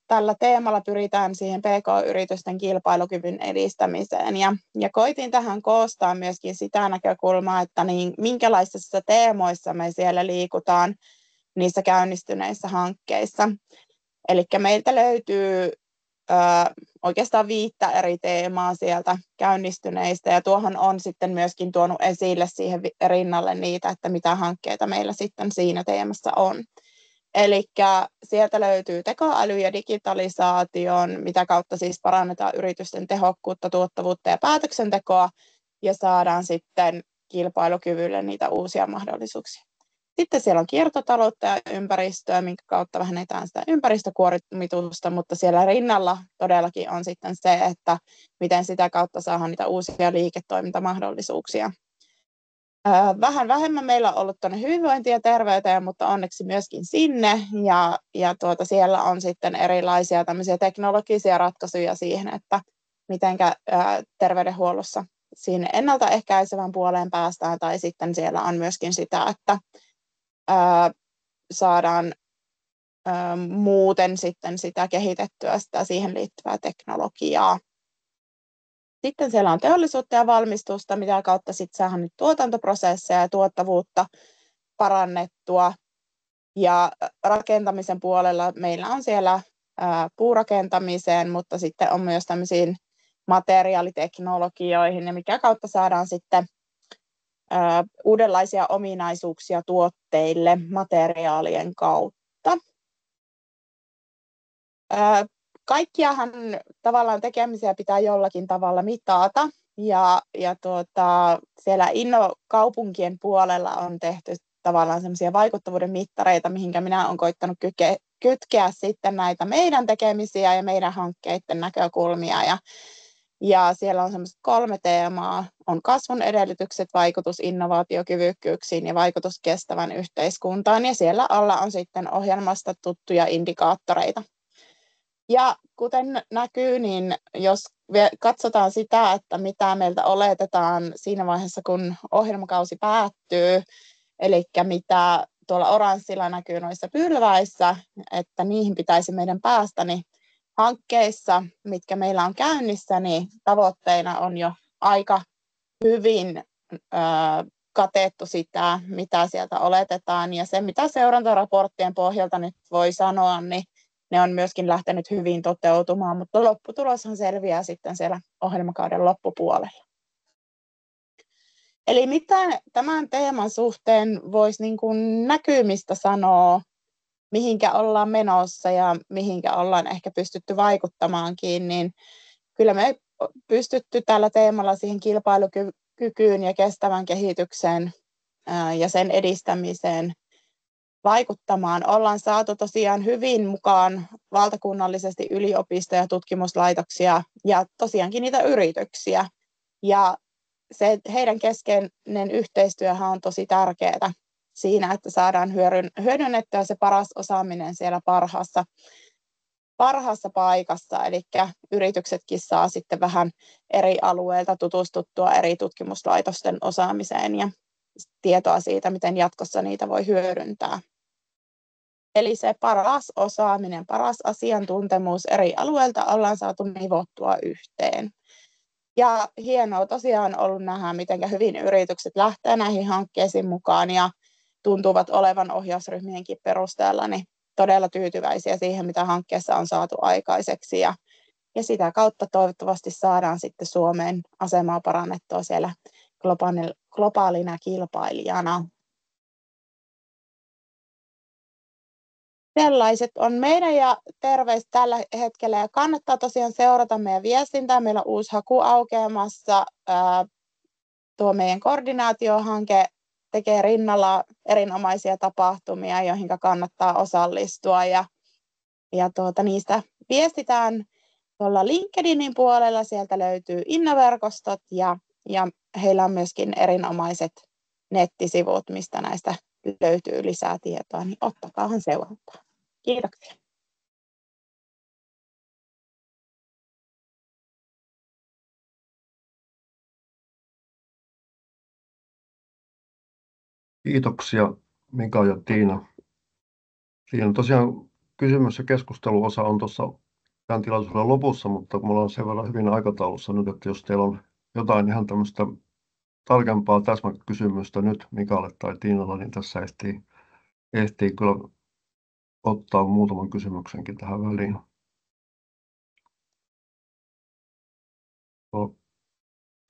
tällä teemalla pyritään siihen PK-yritysten kilpailukyvyn edistämiseen. Ja koitin tähän koostaa myöskin sitä näkökulmaa, että minkälaisissa teemoissa me siellä liikutaan niissä käynnistyneissä hankkeissa. Eli meiltä löytyy oikeastaan 5 eri teemaa sieltä käynnistyneistä, ja tuohon on sitten myöskin tuonut esille siihen rinnalle niitä, että mitä hankkeita meillä sitten siinä teemassa on. Eli sieltä löytyy tekoäly ja digitalisaation, mitä kautta siis parannetaan yritysten tehokkuutta, tuottavuutta ja päätöksentekoa, ja saadaan sitten kilpailukyvylle niitä uusia mahdollisuuksia. Sitten siellä on kiertotaloutta ja ympäristöä, minkä kautta vähennetään sitä ympäristökuormitusta, mutta siellä rinnalla todellakin on sitten se, että miten sitä kautta saadaan niitä uusia liiketoimintamahdollisuuksia. Vähän vähemmän meillä on ollut tuonne hyvinvointiin ja terveyteen, mutta onneksi myöskin sinne, ja siellä on sitten erilaisia tämmöisiä teknologisia ratkaisuja siihen, että mitenkä terveydenhuollossa siinä ennaltaehkäisevän puoleen päästään, tai sitten siellä on myöskin sitä, että saadaan muuten sitten sitä kehitettyä sitä siihen liittyvää teknologiaa. Sitten siellä on teollisuutta ja valmistusta, mitä kautta sitten saadaan nyt tuotantoprosesseja ja tuottavuutta parannettua. Ja rakentamisen puolella meillä on siellä puurakentamiseen, mutta sitten on myös tämmöisiin materiaaliteknologioihin, ja mikä kautta saadaan sitten uudenlaisia ominaisuuksia tuotteille materiaalien kautta. kaikkiahan tavallaan tekemisiä pitää jollakin tavalla mitata. Ja siellä Inno-kaupunkien puolella on tehty tavallaan semmoisia vaikuttavuuden mittareita, mihinkä minä olen koittanut kytkeä sitten näitä meidän tekemisiä ja meidän hankkeiden näkökulmia. Ja siellä on semmoiset 3 teemaa, on kasvun edellytykset, vaikutus innovaatiokyvykkyyksiin ja vaikutus kestävän yhteiskuntaan. Ja siellä alla on sitten ohjelmasta tuttuja indikaattoreita. Ja kuten näkyy, niin jos katsotaan sitä, että mitä meiltä oletetaan siinä vaiheessa, kun ohjelmakausi päättyy, eli mitä tuolla oranssilla näkyy noissa pylväissä, että niihin pitäisi meidän päästä, niin hankkeissa, mitkä meillä on käynnissä, niin tavoitteina on jo aika hyvin katettu sitä, mitä sieltä oletetaan. Ja se, mitä seurantaraporttien pohjalta nyt voi sanoa, niin ne on myöskin lähtenyt hyvin toteutumaan, mutta lopputuloshan selviää sitten siellä ohjelmakauden loppupuolella. Eli mitä tämän teeman suhteen voisi niin kuin näkymistä sanoa, mihinkä ollaan menossa ja mihinkä ollaan ehkä pystytty vaikuttamaankin, niin kyllä me pystytty tällä teemalla siihen kilpailukykyyn ja kestävän kehitykseen ja sen edistämiseen vaikuttamaan. Ollaan saatu tosiaan hyvin mukaan valtakunnallisesti yliopistoja, tutkimuslaitoksia ja tosiaankin niitä yrityksiä. Ja se heidän keskeinen yhteistyöhän on tosi tärkeää siinä, että saadaan hyödynnettyä se paras osaaminen siellä parhaassa paikassa. Eli yrityksetkin saa sitten vähän eri alueilta tutustuttua eri tutkimuslaitosten osaamiseen ja tietoa siitä, miten jatkossa niitä voi hyödyntää. Eli se paras osaaminen, paras asiantuntemus eri alueilta ollaan saatu nivottua yhteen. Ja hienoa tosiaan ollut nähdä, miten hyvin yritykset lähtee näihin hankkeisiin mukaan ja tuntuvat olevan ohjausryhmienkin perusteella niin todella tyytyväisiä siihen, mitä hankkeessa on saatu aikaiseksi. Ja sitä kautta toivottavasti saadaan sitten Suomen asemaa parannettua siellä globaalina kilpailijana. Sellaiset on meidän ja terveys tällä hetkellä ja kannattaa tosiaan seurata meidän viestintää. Meillä on uusi haku aukeamassa. Tuo meidän koordinaatiohanke tekee rinnalla erinomaisia tapahtumia, joihin kannattaa osallistua ja niistä viestitään tuolla LinkedInin puolella. Sieltä löytyy Innoverkostot ja heillä on myöskin erinomaiset nettisivut, mistä näistä löytyy lisää tietoa, niin ottakaahan seurantaa. Kiitoksia. Kiitoksia Mika ja Tiina. Siinä tosiaan kysymys- ja keskusteluosa on tuossa tämän tilaisuuden lopussa, mutta mulla on sen verran hyvin aikataulussa nyt, että jos teillä on jotain ihan tämmöistä tarkempaa täsmäkysymystä nyt Mikalle tai Tiinalla, niin tässä ehtii kyllä ottaa muutaman kysymyksenkin tähän väliin.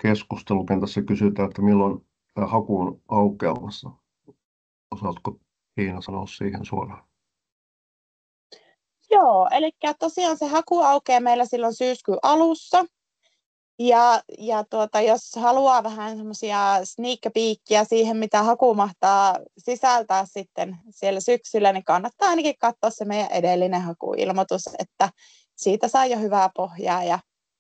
Keskustelukentässä kysytään, että milloin tämä haku on aukeamassa. Osaatko Tiina sanoa siihen suoraan? Joo, eli tosiaan se haku aukeaa meillä silloin syyskuun alussa. Ja jos haluaa vähän semmoisia sneak peekkiä siihen, mitä haku mahtaa sisältää sitten siellä syksyllä, niin kannattaa ainakin katsoa se meidän edellinen hakuilmoitus, että siitä saa jo hyvää pohjaa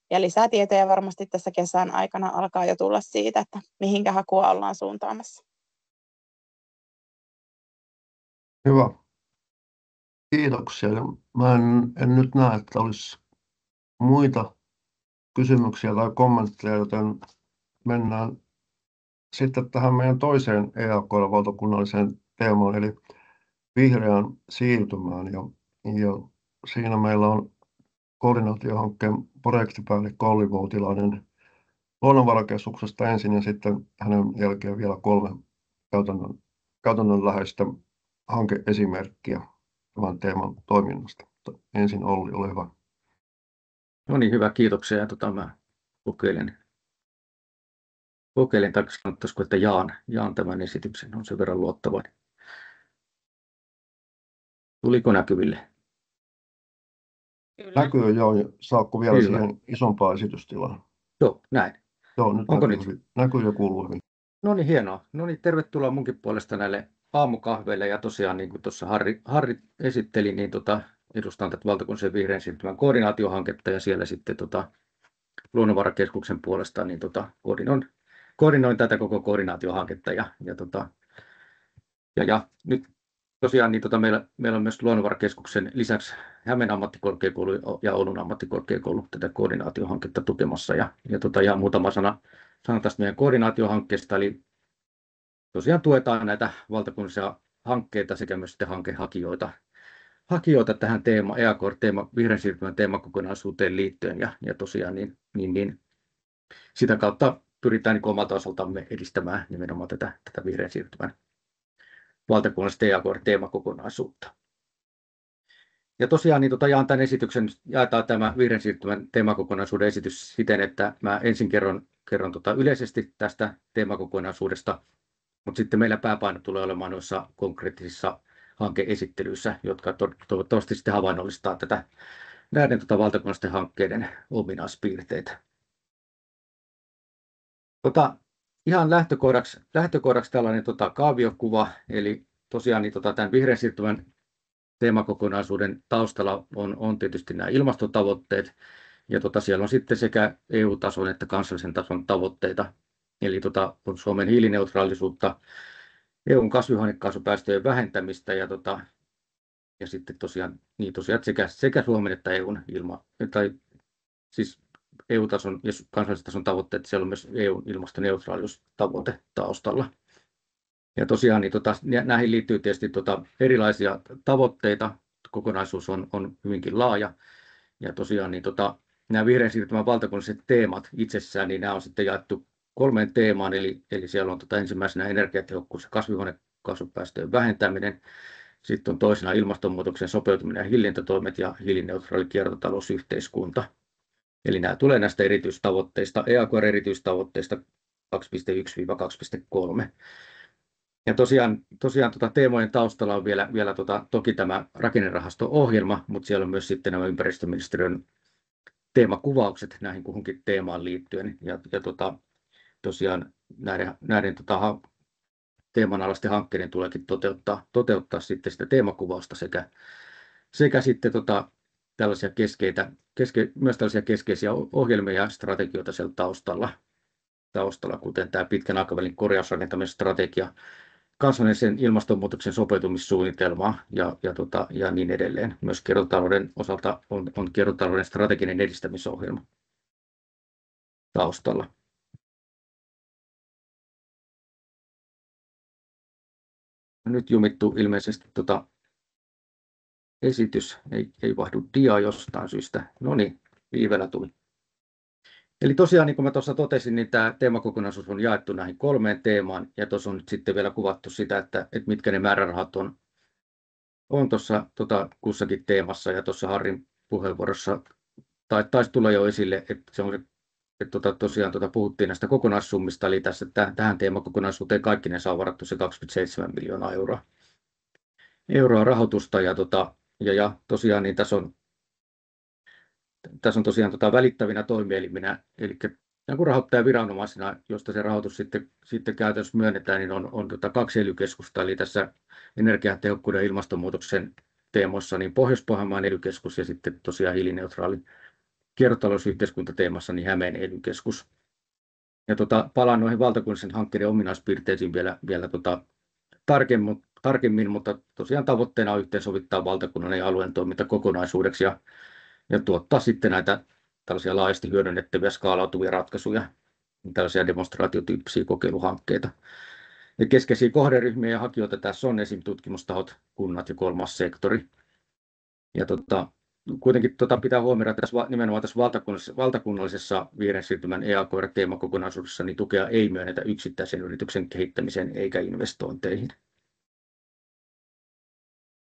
ja lisää tietoja varmasti tässä kesän aikana alkaa jo tulla siitä, että mihinkä hakua ollaan suuntaamassa. Hyvä. Kiitoksia. Mä en nyt näe, että olisi muita kysymyksiä tai kommentteja, joten mennään sitten tähän meidän toiseen EAKR-valtakunnalliseen teemaan, eli vihreään siirtymään. Ja siinä meillä on koordinaatiohankkeen projektipäällikkö Olli Voutilainen Luonnonvarakeskuksesta ensin ja sitten hänen jälkeen vielä 3 käytännönläheistä hankeesimerkkiä tämän teeman toiminnasta. Ensin Olli, ole hyvä. No niin, hyvä, kiitoksia. Ja mä kokeilin tai sanottaisiko, että jaan tämän esityksen, on sen verran luottavainen. Tuliko näkyville? Kyllä. Näkyy joo, ja saakko vielä Kyllä. siihen isompaa esitystilaa? Joo, näin. Joo, nyt Onko näkyy, nyt? hyvin. Näkyy ja kuuluu hyvin. No niin, hienoa. No niin, tervetuloa munkin puolesta näille aamukahveille. Ja tosiaan, niin kuin tuossa Harri esitteli, niin edustan tätä valtakunnallisen vihreän siirtymän koordinaatiohanketta ja siellä sitten Luonnonvarakeskuksen puolesta niin koordinoin tätä koko koordinaatiohanketta. Ja nyt tosiaan niin meillä on myös Luonnonvarakeskuksen lisäksi Hämeen ammattikorkeakoulu ja Oulun ammattikorkeakoulu tätä koordinaatiohanketta tukemassa. Ja ihan muutama sana tästä meidän koordinaatiohankkeesta. Eli tosiaan tuetaan näitä valtakunnallisia hankkeita sekä myös sitten hankehakijoita tähän vihreän siirtymän teemakokonaisuuteen liittyen. Ja tosiaan niin sitä kautta pyritään niin omalta osaltamme edistämään nimenomaan tätä vihreän siirtymän valtakunnallista EAKR-teemakokonaisuutta. Ja tosiaan niin jaan tämän esityksen, jaetaan tämä vihreän siirtymän teemakokonaisuuden esitys siten, että mä ensin kerron yleisesti tästä teemakokonaisuudesta, mutta sitten meillä pääpaino tulee olemaan noissa konkreettisissa hankeesittelyissä, jotka toivottavasti sitten havainnollistaa näiden valtakunnallisten hankkeiden ominaispiirteitä. Ihan lähtökohdaksi tällainen kaaviokuva, eli tosiaan niin tämän vihreän siirtymän teemakokonaisuuden taustalla on tietysti nämä ilmastotavoitteet, ja siellä on sitten sekä EU-tason että kansallisen tason tavoitteita, eli on Suomen hiilineutraalisuutta, EUn kasvihuonekaasupäästöjen vähentämistä ja sitten tosiaan sekä Suomen että EUn siis EU-tason ja kansallisen tason tavoitteet, siellä on myös EUn ilmastoneutraaliustavoite taustalla. Ja tosiaan niin näihin liittyy tietysti erilaisia tavoitteita, kokonaisuus on hyvinkin laaja. Ja tosiaan niin nämä vihreän siirtymän valtakunnalliset teemat itsessään, niin nämä on sitten jaettu 3 teemaan, eli siellä on ensimmäisenä energiatehokkuus ja kasvihuonekaasupäästöjen vähentäminen, sitten on toisena ilmastonmuutoksen sopeutuminen ja hillintätoimet ja hiilineutraali kiertotalousyhteiskunta. Eli nämä tulee näistä erityistavoitteista, EAKR-erityistavoitteista 2.1-2.3. Ja tosiaan teemojen taustalla on vielä toki tämä rakennerahasto-ohjelma, mutta siellä on myös sitten nämä ympäristöministeriön teemakuvaukset näihin kuhunkin teemaan liittyen. Ja tosiaan näiden teemanalaisten hankkeiden tuleekin toteuttaa sitten sitä teemakuvausta sekä sitten tällaisia myös tällaisia keskeisiä ohjelmia ja strategioita siellä taustalla, kuten tämä pitkän aikavälin korjausrakentamisstrategia, kansallisen ilmastonmuutoksen sopeutumissuunnitelma ja niin edelleen. Myös kiertotalouden osalta on kiertotalouden strateginen edistämisohjelma taustalla. Nyt jumittuu ilmeisesti esitys, ei vaihdu dia jostain syystä. No niin, viiveellä tuli. Eli tosiaan, niin kuin mä tuossa totesin, niin tämä teemakokonaisuus on jaettu näihin 3 teemaan, ja tuossa on nyt sitten vielä kuvattu sitä, että mitkä ne määrärahat on tuossa kussakin teemassa, ja tuossa Harrin puheenvuorossa taisi tulla jo esille, että se on tosiaan puhuttiin näistä kokonaissummista, eli tässä tähän teemakokonaisuuteen kaikkinensa on varattu se 27 miljoonaa euroa rahoitusta, ja tosiaan niin tässä on tosiaan välittävinä toimieliminä, eli rahoittajaviranomaisina, josta se rahoitus sitten käytännössä myönnetään, niin on 2 ELY-keskusta, eli tässä energiatehokkuuden ja ilmastonmuutoksen teemoissa niin Pohjois-Pohjanmaan ELY-keskus ja sitten tosiaan hiilineutraali kiertotalousyhteiskuntateemassa niin Hämeen ELY-keskus. Ja palaan noihin valtakunnallisen hankkeiden ominaispiirteisiin vielä tarkemmin, mutta tosiaan tavoitteena on yhteensovittaa valtakunnallinen ja alueen toiminta kokonaisuudeksi ja tuottaa sitten näitä tällaisia laajasti hyödynnettäviä skaalautuvia ratkaisuja, tällaisia demonstraatiotyyppisiä kokeiluhankkeita. Ja keskeisiä kohderyhmiä ja hakijoita tässä on esim. Tutkimustahot, kunnat ja kolmas sektori. Ja kuitenkin pitää huomioida, että nimenomaan tässä valtakunnallisessa vihreän siirtymän EAKR-teemakokonaisuudessa niin tukea ei myönnetä yksittäisen yrityksen kehittämiseen eikä investointeihin.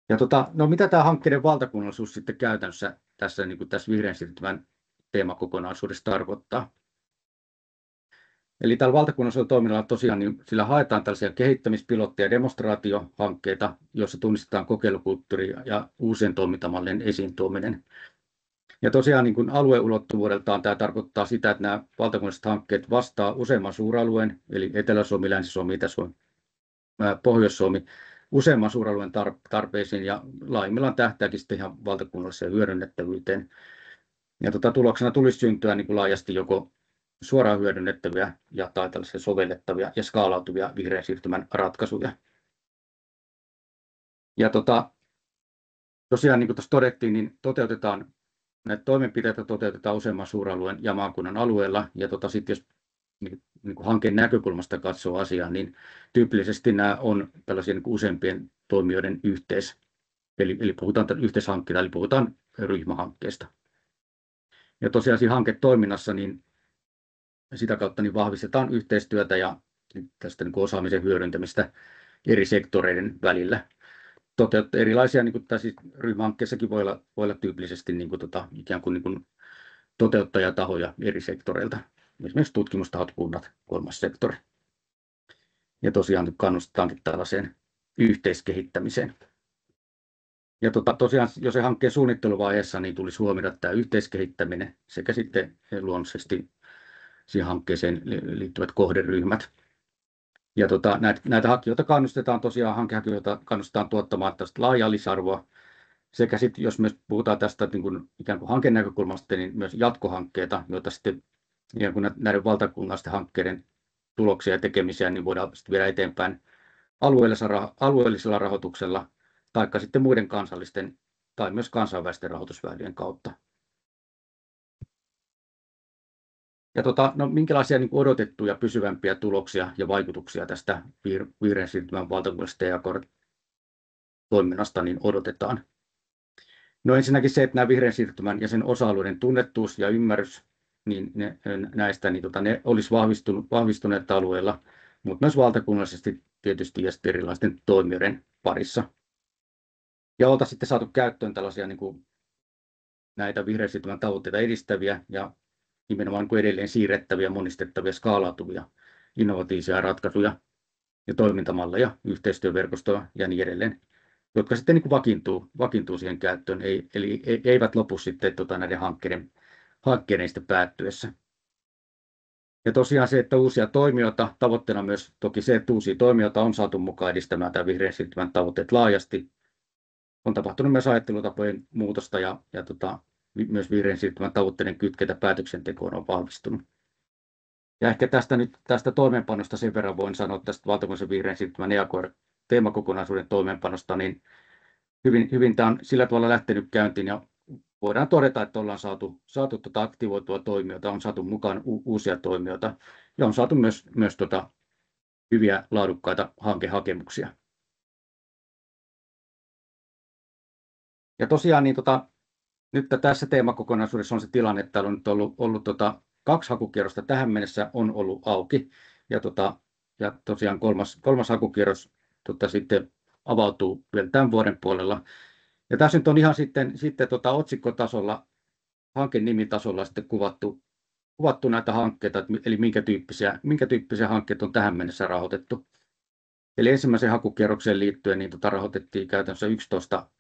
Ja no mitä tämä hankkeiden valtakunnallisuus sitten käytännössä tässä vihreän siirtymän teemakokonaisuudessa tarkoittaa? Eli tällä valtakunnallisella toiminnalla tosiaan niin sillä haetaan tällaisia kehittämispilotteja ja demonstraatiohankkeita, joissa tunnistetaan kokeilukulttuuri ja uusien toimintamallien esiin tuominen. Ja tosiaan niin kuin alueulottuvuudeltaan tämä tarkoittaa sitä, että nämä valtakunnalliset hankkeet vastaa useamman suuralueen, eli Etelä-Suomi, Länsi-Suomi, Itä-Suomi, Pohjois-Suomi, useamman suuralueen tarpeisiin ja laimmillaan tähtääkin sitten ihan valtakunnalliseen hyödynnettävyyteen. Ja tuloksena tulisi syntyä niin kuin laajasti joko suoraan hyödynnettäviä ja tai tällaisia sovellettavia ja skaalautuvia vihreän siirtymän ratkaisuja. Ja tosiaan niin kuin tuossa todettiin, niin näitä toimenpiteitä toteutetaan useamman suuralueen ja maakunnan alueella. Ja sitten jos niin kuin hankkeen näkökulmasta katsoo asiaa, niin tyypillisesti nämä on tällaisia niin kuin useampien toimijoiden eli puhutaan yhteishankkeita, eli puhutaan ryhmähankkeesta. Ja tosiaan siinä hanketoiminnassa niin sitä kautta niin vahvistetaan yhteistyötä ja tästä niin kuin osaamisen hyödyntämistä eri sektoreiden välillä. Toteuttaa erilaisia, niin kuin, siis ryhmähankkeessakin voi olla tyypillisesti niin kuin, ikään kuin toteuttajatahoja eri sektoreilta, esimerkiksi tutkimustahot, kunnat, kolmas sektori. Ja tosiaan kannustetaankin tällaiseen yhteiskehittämiseen. Ja tosiaan jo se hankkeen suunnitteluvaiheessa niin tulisi huomioida tämä yhteiskehittäminen sekä sitten luonnollisesti siihen hankkeeseen liittyvät kohderyhmät. Ja näitä hakijoita kannustetaan tosiaan, hankehakijoita kannustetaan tuottamaan tästä laajaa lisäarvoa. Sekä sitten, jos myös puhutaan tästä niin kuin ikään kuin hankenäkökulmasta, niin myös jatkohankkeita, joita sitten ikään kuin näiden valtakunnallisten hankkeiden tuloksia ja tekemisiä niin voidaan sitten viedä eteenpäin alueellisella rahoituksella, taikka sitten muiden kansallisten tai myös kansainvälisten rahoitusväylien kautta. Ja minkälaisia niin kuin odotettuja pysyvämpiä tuloksia ja vaikutuksia tästä vihreän siirtymän valtakunnallisesta toiminnasta niin odotetaan? No ensinnäkin se, että nämä vihreän siirtymän ja sen osa-alueiden tunnettuus ja ymmärrys, niin näistä niin ne olisi vahvistuneet alueella, mutta myös valtakunnallisesti tietysti ja sitten erilaisten toimijoiden parissa. Ja oltaisiin sitten saatu käyttöön tällaisia niin kuin näitä vihreän siirtymän tavoitteita edistäviä ja nimenomaan niin kuin edelleen siirrettäviä, monistettavia, skaalautuvia, innovatiivisia ratkaisuja ja toimintamalleja, yhteistyöverkostoja ja niin edelleen, jotka sitten niin kuin vakiintuu siihen käyttöön, eli eivät lopu sitten näiden hankkeiden sitten päättyessä. Ja tosiaan se, että uusia toimijoita, tavoitteena myös toki se, että uusia toimijoita on saatu mukaan edistämään tämä vihreän siirtymän tavoitteet laajasti. On tapahtunut myös ajattelutapojen muutosta ja myös vihreän siirtymän tavoitteiden kytkentä päätöksentekoon on vahvistunut. Ja ehkä tästä toimeenpanosta sen verran voin sanoa tästä valtakunnallisen vihreän siirtymän EAKR-teemakokonaisuuden toimeenpanosta, niin hyvin tämä on sillä tavalla lähtenyt käyntiin ja voidaan todeta, että ollaan saatu aktivoitua toimijoita, on saatu mukaan uusia toimijoita ja on saatu myös hyviä laadukkaita hankehakemuksia. Ja tosiaan niin nyt tässä teemakokonaisuudessa on se tilanne, että täällä on nyt ollut 2 hakukierrosta tähän mennessä on ollut auki ja tosiaan kolmas hakukierros sitten avautuu vielä tämän vuoden puolella. Ja tässä nyt on ihan sitten otsikkotasolla, hankenimitasolla sitten kuvattu näitä hankkeita, eli minkä tyyppisiä hankkeita on tähän mennessä rahoitettu. Eli ensimmäisen hakukierrokseen liittyen niin rahoitettiin käytännössä 11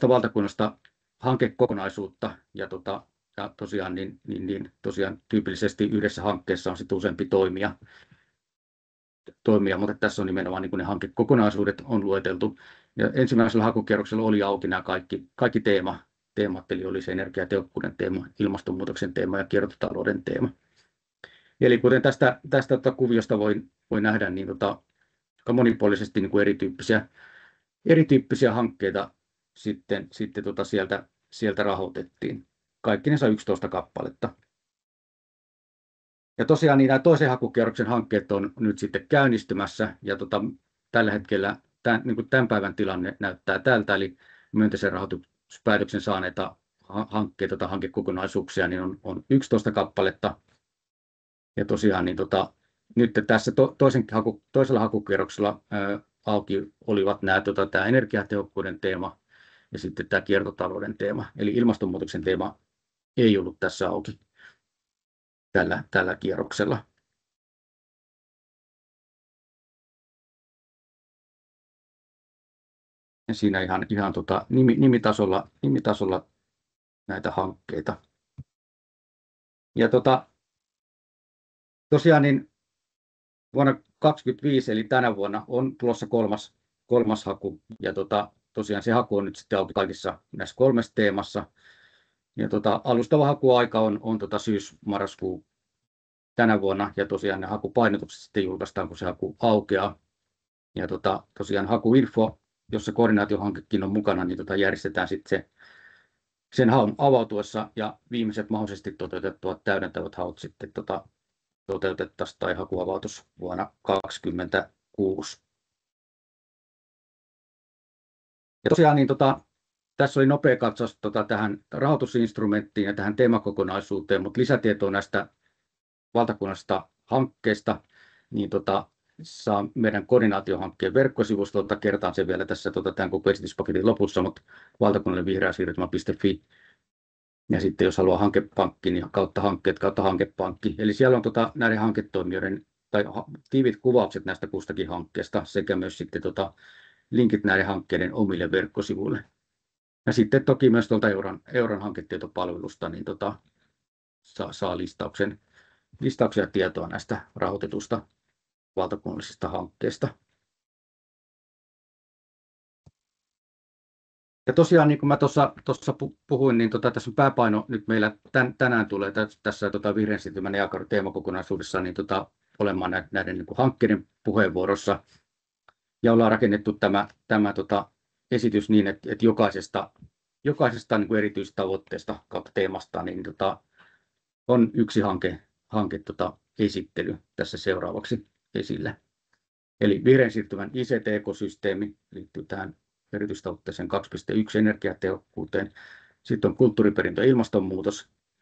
valtakunnallista hankekokonaisuutta ja tosiaan tosiaan tyypillisesti yhdessä hankkeessa on sitten useampi toimija, mutta tässä on nimenomaan niin kuin ne hankekokonaisuudet on lueteltu. Ja ensimmäisellä hakukierroksella oli auki nämä kaikki teemat, eli oli se energiatehokkuuden teema, ilmastonmuutoksen teema ja kiertotalouden teema. Eli kuten tästä kuviosta voi nähdä, niin aika monipuolisesti niin kuin erityyppisiä hankkeita sitten sieltä rahoitettiin. Kaikkinensa 11 kappaletta. Ja tosiaan niin nämä toisen hakukierroksen hankkeet on nyt sitten käynnistymässä ja tällä hetkellä tämän päivän tilanne näyttää tältä, eli myönteisen rahoituspäätöksen saaneita hankkeita tai hankekokonaisuuksia niin on 11 kappaletta. Ja tosiaan niin nyt tässä toisella hakukierroksella auki olivat tämä energiatehokkuuden teema ja sitten tämä kiertotalouden teema, eli ilmastonmuutoksen teema ei ollut tässä auki tällä kierroksella. Ja siinä ihan nimitasolla näitä hankkeita. Ja tosiaan niin vuonna 2025 eli tänä vuonna on tulossa kolmas haku ja tosiaan se haku on nyt sitten auki kaikissa näissä 3 teemassa. Ja alustava hakuaika on syys-marraskuu tänä vuonna ja tosiaan ne hakupainotukset sitten julkaistaan, kun se haku aukeaa. Ja tosiaan hakuinfo, jossa koordinaatiohankekin on mukana, niin järjestetään sitten sen haun avautuessa ja viimeiset mahdollisesti toteutettua täydentävät haut sitten toteutettaisiin tai hakuavautus vuonna 2026. Ja tosiaan niin tässä oli nopea katsaus tähän rahoitusinstrumenttiin ja tähän teemakokonaisuuteen, mutta lisätietoa näistä valtakunnallisista hankkeista niin saa meidän koordinaatiohankkeen verkkosivustolta. Kertaan sen vielä tässä tämän koko esityspaketin lopussa, mutta valtakunnallinen-vihreäsiirtymä.fi. Ja sitten jos haluaa hankepankki, niin kautta hankkeet, kautta hankepankki. Eli siellä on näiden hanketoimijoiden tai tiivit kuvaukset näistä kustakin hankkeesta sekä myös sitten linkit näiden hankkeiden omille verkkosivuille. Ja sitten toki myös tuolta Euron hanketietopalvelusta niin saa listauksia tietoa näistä rahoitetusta valtakunnallisista hankkeista. Ja tosiaan, niin kuin mä tuossa puhuin, niin tässä on pääpaino nyt meillä tänään tulee tässä vihreän siirtymän teemakokonaisuudessa niin olemaan näiden niin kuin hankkeiden puheenvuorossa. Ja ollaan rakennettu tämä esitys niin, että jokaisesta niin kuin erityistavoitteesta kautta teemasta niin on yksi hanke esittely tässä seuraavaksi esille. Eli vihreän siirtymän ICT-ekosysteemi liittyy tähän erityistavoitteeseen 2.1 energiatehokkuuteen. Sitten on kulttuuriperintö ja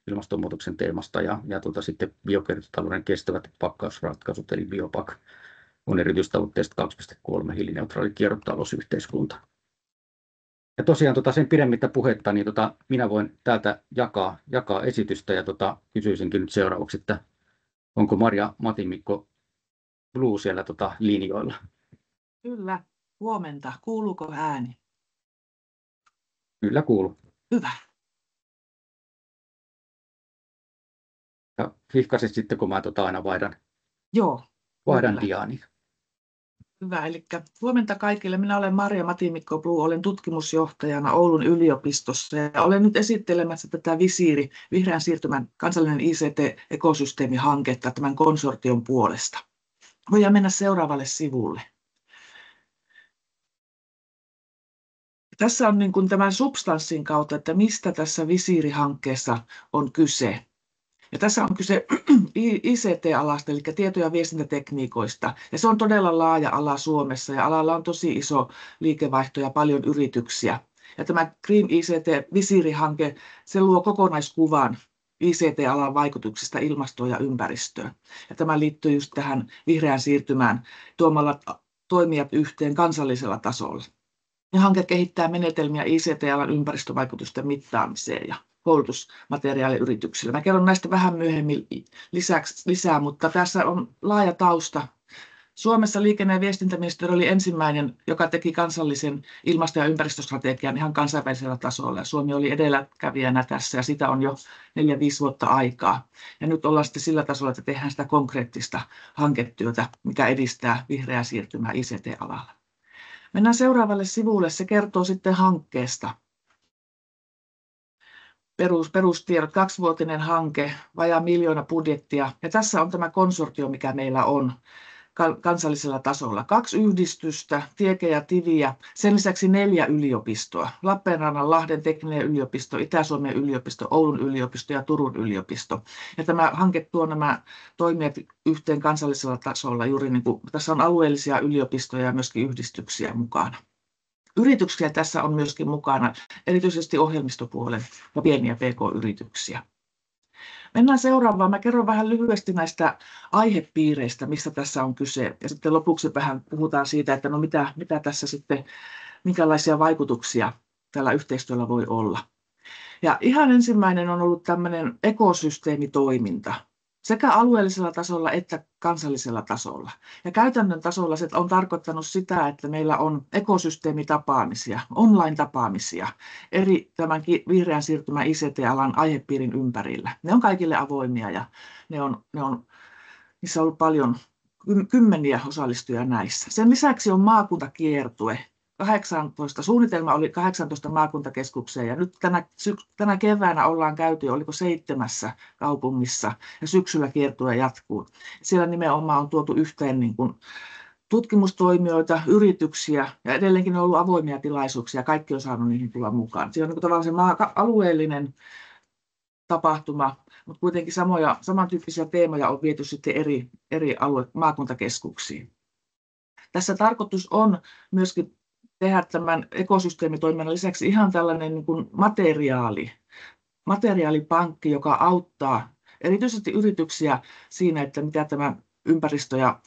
ilmastonmuutoksen teemasta ja sitten biokiertotalouden kestävät pakkausratkaisut eli Biopak on erityistavoitteesta 2.3 hiilineutraali kiertotalousyhteiskunta. Ja tosiaan sen pidemmittä puhetta niin minä voin täältä jakaa esitystä ja kysyisinkin nyt seuraavaksi, että onko Marja Matimikko Blue siellä linjoilla? Kyllä, huomenta. Kuuluuko ääni? Kyllä kuuluu. Hyvä. Ja hihkaisit sitten, kun mä aina vaihdan diaani. Hyvä, eli huomenta kaikille. Minä olen Marja Matimikko Blue, olen tutkimusjohtajana Oulun yliopistossa ja olen nyt esittelemässä tätä Visiiri, vihreän siirtymän kansallinen ICT-ekosysteemihanketta tämän konsortion puolesta. Voidaan mennä seuraavalle sivulle. Tässä on niin kuin tämän substanssin kautta, että mistä tässä Visiiri-hankkeessa on kyse. Ja tässä on kyse ICT-alasta, eli tieto- ja viestintätekniikoista. Ja se on todella laaja ala Suomessa ja alalla on tosi iso liikevaihto ja paljon yrityksiä. Ja tämä Green ICT Visiiri-hanke, se luo kokonaiskuvan ICT-alan vaikutuksista ilmastoon ja ympäristöön. Ja tämä liittyy just tähän vihreään siirtymään tuomalla toimijat yhteen kansallisella tasolla. Ja hanke kehittää menetelmiä ICT-alan ympäristövaikutusten mittaamiseen ja koulutusmateriaaliyrityksillä. Mä kerron näistä vähän myöhemmin lisää, mutta tässä on laaja tausta. Suomessa liikenne- ja viestintäministeriö oli ensimmäinen, joka teki kansallisen ilmasto- ja ympäristöstrategian ihan kansainvälisellä tasolla. Suomi oli edelläkävijänä tässä ja sitä on jo 4-5 vuotta aikaa. Ja nyt ollaan sitten sillä tasolla, että tehdään sitä konkreettista hanketyötä, mikä edistää vihreää siirtymää ICT-alalla. Mennään seuraavalle sivulle. Se kertoo sitten hankkeesta. Perustiedot, 2-vuotinen hanke, vajaa 1 miljoona budjettia. Ja tässä on tämä konsortio, mikä meillä on kansallisella tasolla. 2 yhdistystä, Tieke ja Tiviä, sen lisäksi 4 yliopistoa. Lappeenrannan Lahden tekninen yliopisto, Itä-Suomen yliopisto, Oulun yliopisto ja Turun yliopisto. Ja tämä hanke tuo nämä toimijat yhteen kansallisella tasolla. Juuri niin kuin, tässä on alueellisia yliopistoja ja myöskin yhdistyksiä mukana. Yrityksiä tässä on myöskin mukana, erityisesti ohjelmistopuolen ja pieniä pk-yrityksiä. Mennään seuraavaan. Mä kerron vähän lyhyesti näistä aihepiireistä, mistä tässä on kyse. Ja sitten lopuksi vähän puhutaan siitä, että no mitä tässä sitten, minkälaisia vaikutuksia tällä yhteistyöllä voi olla. Ja ihan ensimmäinen on ollut tämmöinen ekosysteemitoiminta. sekä alueellisella tasolla että kansallisella tasolla. Ja käytännön tasolla se on tarkoittanut sitä, että meillä on ekosysteemitapaamisia, online-tapaamisia eri tämän vihreän siirtymän ICT-alan aihepiirin ympärillä. Ne on kaikille avoimia ja niissä on ollut paljon kymmeniä osallistujia näissä. Sen lisäksi on maakuntakiertue. Suunnitelma oli 18 maakuntakeskukseen ja nyt tänä keväänä ollaan käyty, oliko 7 kaupungissa ja syksyllä kiertue jatkuu. Siellä nimenomaan on tuotu yhteen niin kuin tutkimustoimijoita, yrityksiä ja edelleenkin on ollut avoimia tilaisuuksia. Kaikki on saanut niihin tulla mukaan. Siellä on niin tavallaan se alueellinen tapahtuma, mutta kuitenkin samantyyppisiä teemoja on viety sitten eri maakuntakeskuksiin. Tässä tarkoitus on myöskin tehdä tämän ekosysteemitoiminnan lisäksi ihan tällainen niin kuin materiaalipankki, joka auttaa erityisesti yrityksiä siinä, että mitä tämä ympäristö- ja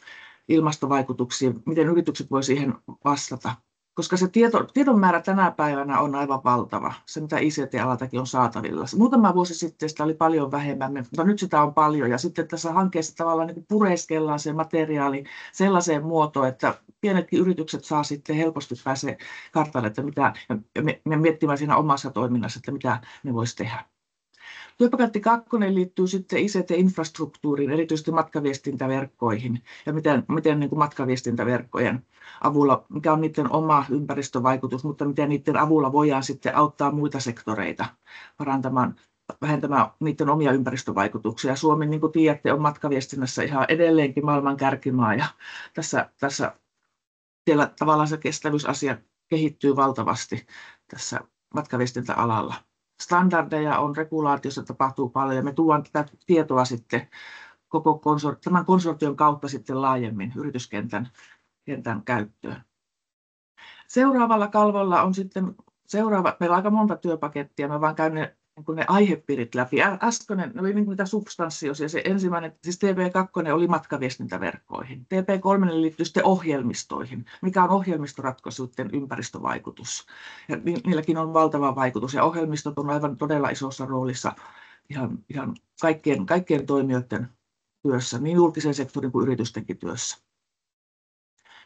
ilmastovaikutuksia, miten yritykset voi siihen vastata. Koska se tiedon määrä tänä päivänä on aivan valtava, se mitä ICT-alaltakin on saatavilla. Muutama vuosi sitten sitä oli paljon vähemmän, mutta nyt sitä on paljon. Ja sitten tässä hankkeessa tavallaan niin kuin pureiskellaan se materiaali sellaiseen muotoon, että pienetkin yritykset saa sitten helposti pääsee kartalle, että mitä, ja me miettimään siinä omassa toiminnassa, että mitä ne voisi tehdä. Työpaketti 2 liittyy sitten ICT-infrastruktuuriin, erityisesti matkaviestintäverkkoihin ja miten niin kuin matkaviestintäverkkojen avulla, mikä on niiden oma ympäristövaikutus, mutta miten niiden avulla voidaan sitten auttaa muita sektoreita vähentämään niiden omia ympäristövaikutuksia. Suomi, niin kuin tiedätte, on matkaviestinnässä ihan edelleenkin maailman kärkimaa ja tässä siellä tavallaan se kestävyysasia kehittyy valtavasti tässä matkaviestintäalalla. Standardeja on, regulaatiossa tapahtuu paljon ja me tuodaan tätä tietoa sitten tämän konsortion kautta sitten laajemmin yrityskentän käyttöön. Seuraavalla kalvolla on sitten meillä on aika monta työpakettia, mä vaan käyn ne aihepiirit läpi. Äskeinen oli niin kuin niitä substanssiosia, se ensimmäinen, siis TP2 oli matkaviestintäverkkoihin. TP3 liittyy sitten ohjelmistoihin, mikä on ohjelmistoratkaisuiden ympäristövaikutus. Ja niilläkin on valtava vaikutus ja ohjelmistot on aivan todella isossa roolissa ihan kaikkien toimijoiden työssä, niin julkisen sektorin kuin yritystenkin työssä.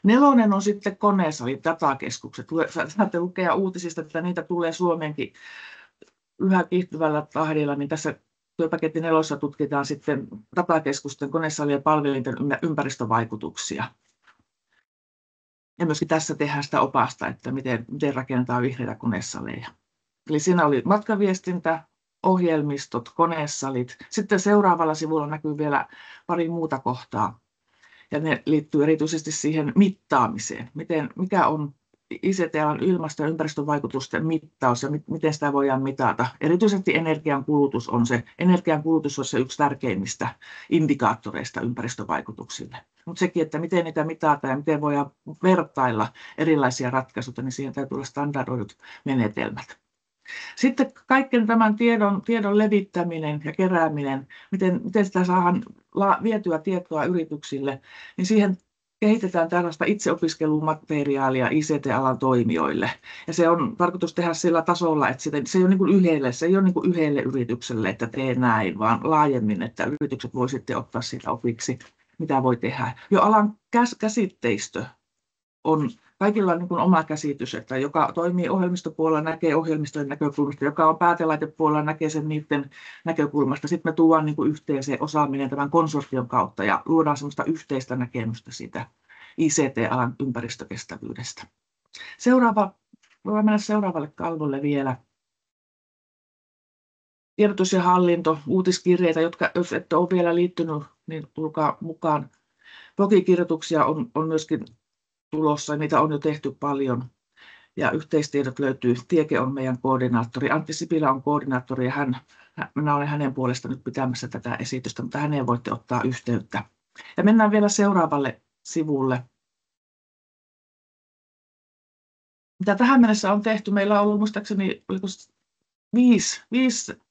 4 on sitten koneesali, datakeskukset. Saatte lukea uutisista, että niitä tulee Suomeenkin yhä kiihtyvällä tahdilla, niin tässä työpaketti 4 tutkitaan sitten datakeskusten, konesalien ja palveluiden ympäristövaikutuksia. Ja myöskin tässä tehdään sitä opasta, että miten rakennetaan vihreitä konesaleja. Eli siinä oli matkaviestintä, ohjelmistot, konesalit. Sitten seuraavalla sivulla näkyy vielä pari muuta kohtaa. Ja ne liittyy erityisesti siihen mittaamiseen. Mikä on ICT-alan ilmasto- ja ympäristövaikutusten mittaus ja miten sitä voidaan mitata. Erityisesti energiankulutus on se yksi tärkeimmistä indikaattoreista ympäristövaikutuksille. Mutta sekin, että miten niitä mitataan ja miten voidaan vertailla erilaisia ratkaisuja, niin siihen täytyy olla standardoidut menetelmät. Sitten kaiken tämän tiedon levittäminen ja kerääminen, miten sitä saadaan vietyä tietoa yrityksille, niin siihen kehitetään tällaista itseopiskelumateriaalia ICT-alan toimijoille. Ja se on tarkoitus tehdä sillä tasolla, että se ei ole niin kuin yhdelle yritykselle, että tee näin, vaan laajemmin, että yritykset voi sitten ottaa siitä opiksi, mitä voi tehdä. Jo alan käsitteistö on kaikilla niin kuin oma käsitys, että joka toimii ohjelmistopuolella näkee ohjelmistojen näkökulmasta, joka on päätelaitepuolella näkee sen niiden näkökulmasta. Sitten me tuodaan niin kuin yhteen se osaaminen tämän konsortion kautta ja luodaan sellaista yhteistä näkemystä siitä ICT-alan ympäristökestävyydestä. Voidaan mennä seuraavalle kalvolle vielä. Tiedotus ja hallinto, uutiskirjeitä, jos ette ole vielä liittynyt, niin tulkaa mukaan. Blogikirjoituksia on myöskin tulossa, niitä on jo tehty paljon. Ja yhteistiedot löytyy. Tieke on meidän koordinaattori. Antti Sipilä on koordinaattori ja minä olen hänen puolestaan nyt pitämässä tätä esitystä, mutta häneen voitte ottaa yhteyttä. Ja mennään vielä seuraavalle sivulle. Mitä tähän mennessä on tehty? Meillä on ollut muistaakseni 5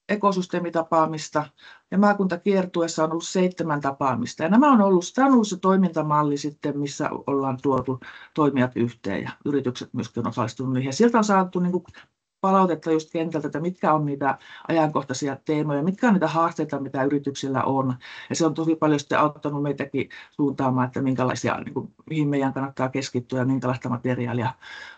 ekosysteemitapaamista ja maakuntakiertueessa on ollut 7 tapaamista. Ja tämä on ollut se toimintamalli sitten, missä ollaan tuotu toimijat yhteen ja yritykset myöskin on osallistunut niihin. Ja sieltä on saatu niin kuin palautetta just kentältä, että mitkä on niitä ajankohtaisia teemoja, mitkä on niitä haasteita, mitä yrityksillä on. Ja se on tosi paljon sitten auttanut meitäkin suuntaamaan, että minkälaisia, niin kuin, mihin meidän kannattaa keskittyä ja minkälaista materiaalia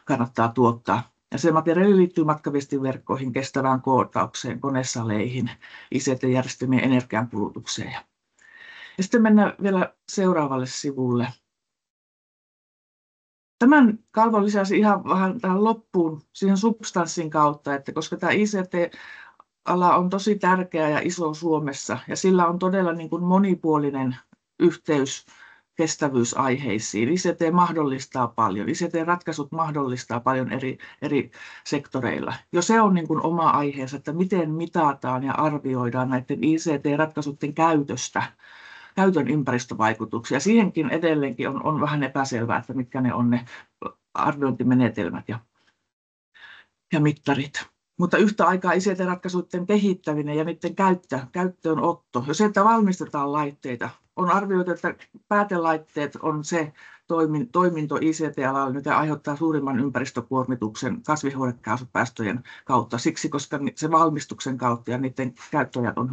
kannattaa tuottaa. Ja se materiaali liittyy matkaviestinverkkoihin, kestävään koodaukseen, konesaleihin, ICT-järjestelmien energiankulutukseen. Ja sitten mennään vielä seuraavalle sivulle. Tämän kalvon lisäsi ihan vähän tähän loppuun siihen substanssin kautta, että koska tämä ICT-ala on tosi tärkeä ja iso Suomessa, ja sillä on todella niin kuin monipuolinen yhteys kestävyysaiheisiin. ICT mahdollistaa paljon, ICT-ratkaisut mahdollistaa paljon eri sektoreilla. Jo se on niin kuin oma aiheensa, että miten mitataan ja arvioidaan näiden ICT-ratkaisuiden käytön ympäristövaikutuksia. Siihenkin edelleenkin on vähän epäselvää, että mitkä ne on ne arviointimenetelmät ja mittarit. Mutta yhtä aikaa ICT-ratkaisuiden kehittäminen ja niiden käyttöönotto, ja se, että valmistetaan laitteita, on arvioitu, että päätelaitteet on se toiminto ICT-alalla, mikä aiheuttaa suurimman ympäristökuormituksen kasvihuonekaasupäästöjen kautta, siksi koska se valmistuksen kautta ja niiden käyttöajat on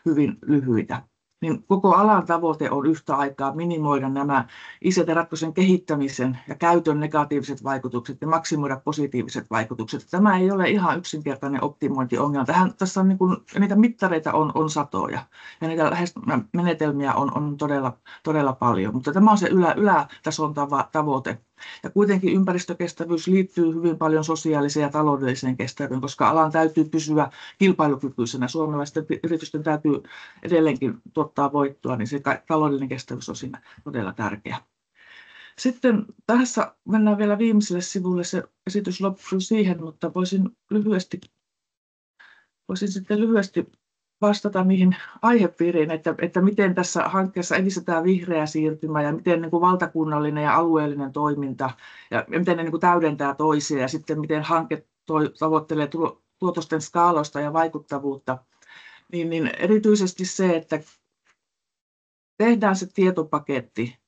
hyvin lyhyitä. Niin koko alan tavoite on yhtä aikaa minimoida nämä ICT-ratkaisujen kehittämisen ja käytön negatiiviset vaikutukset ja maksimoida positiiviset vaikutukset. Tämä ei ole ihan yksinkertainen optimointiongelma. Tässä on niitä mittareita on satoja ja niitä menetelmiä on todella paljon, mutta tämä on se ylätason tavoite. Ja kuitenkin ympäristökestävyys liittyy hyvin paljon sosiaaliseen ja taloudelliseen kestävyyteen, koska alan täytyy pysyä kilpailukykyisenä. Suomalaisten yritysten täytyy edelleenkin tuottaa voittoa, niin se taloudellinen kestävyys on siinä todella tärkeä. Sitten tässä mennään vielä viimeiselle sivulle, se esitys loppuu siihen, mutta voisin sitten lyhyesti vastata niihin aihepiiriin, että miten tässä hankkeessa edistetään vihreää siirtymää ja miten niin kuin valtakunnallinen ja alueellinen toiminta ja miten ne niin kuin täydentää toisia ja sitten miten hanke tavoittelee tuotosten skaaloista ja vaikuttavuutta. Niin erityisesti se, että tehdään se tietopaketti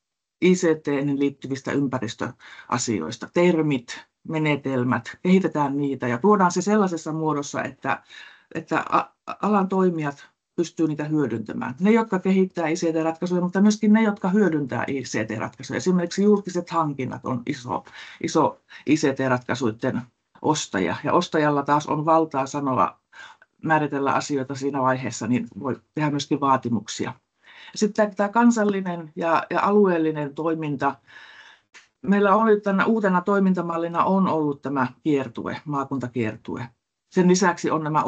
ICT:hen liittyvistä ympäristöasioista, termit, menetelmät, kehitetään niitä ja tuodaan se sellaisessa muodossa, että alan toimijat pystyvät niitä hyödyntämään. Ne, jotka kehittää ICT-ratkaisuja, mutta myöskin ne, jotka hyödyntää ICT-ratkaisuja. Esimerkiksi julkiset hankinnat on iso ICT-ratkaisuiden ostaja. Ja ostajalla taas on valtaa määritellä asioita siinä vaiheessa, niin voi tehdä myöskin vaatimuksia. Sitten tämä kansallinen ja alueellinen toiminta. Meillä on uutena toimintamallina on ollut tämä kiertue, maakuntakiertue. Sen lisäksi on nämä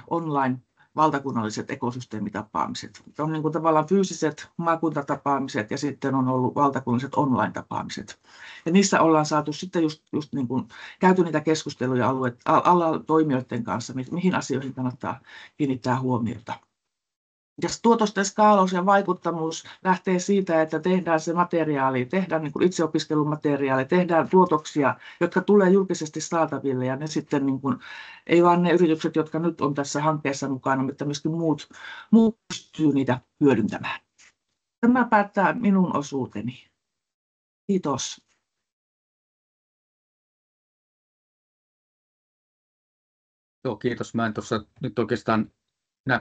online valtakunnalliset ekosysteemitapaamiset. On niin kuin tavallaan fyysiset maakuntatapaamiset ja sitten on ollut valtakunnalliset online-tapaamiset. Ja niissä ollaan saatu sitten just niin kuin käyty niitä keskusteluja alan toimijoiden kanssa, mihin asioihin kannattaa kiinnittää huomiota. Ja tuotosten skaalaus ja vaikuttavuus lähtee siitä, että tehdään se materiaali, tehdään niin kuin itseopiskelumateriaali, tehdään tuotoksia, jotka tulee julkisesti saataville ja ne sitten niin kuin, ei vain ne yritykset, jotka nyt on tässä hankkeessa mukana, mutta myöskin muut pystyy niitä hyödyntämään. Tämä päättää minun osuuteni. Kiitos. Joo, kiitos. Mä en tuossa nyt oikeastaan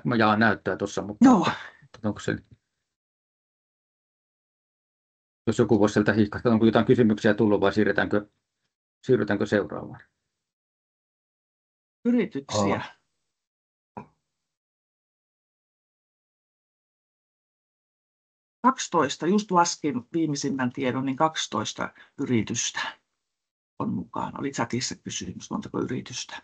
mä jaan näyttöä tuossa, mutta onko se, jos joku voisi sieltä hiihkahtaa, onko jotain kysymyksiä tullut vai siirrytäänkö seuraavaan? Yrityksiä. 12, just laskin viimeisimmän tiedon, niin 12 yritystä on mukaan. Oli chatissa kysymys, montako yritystä.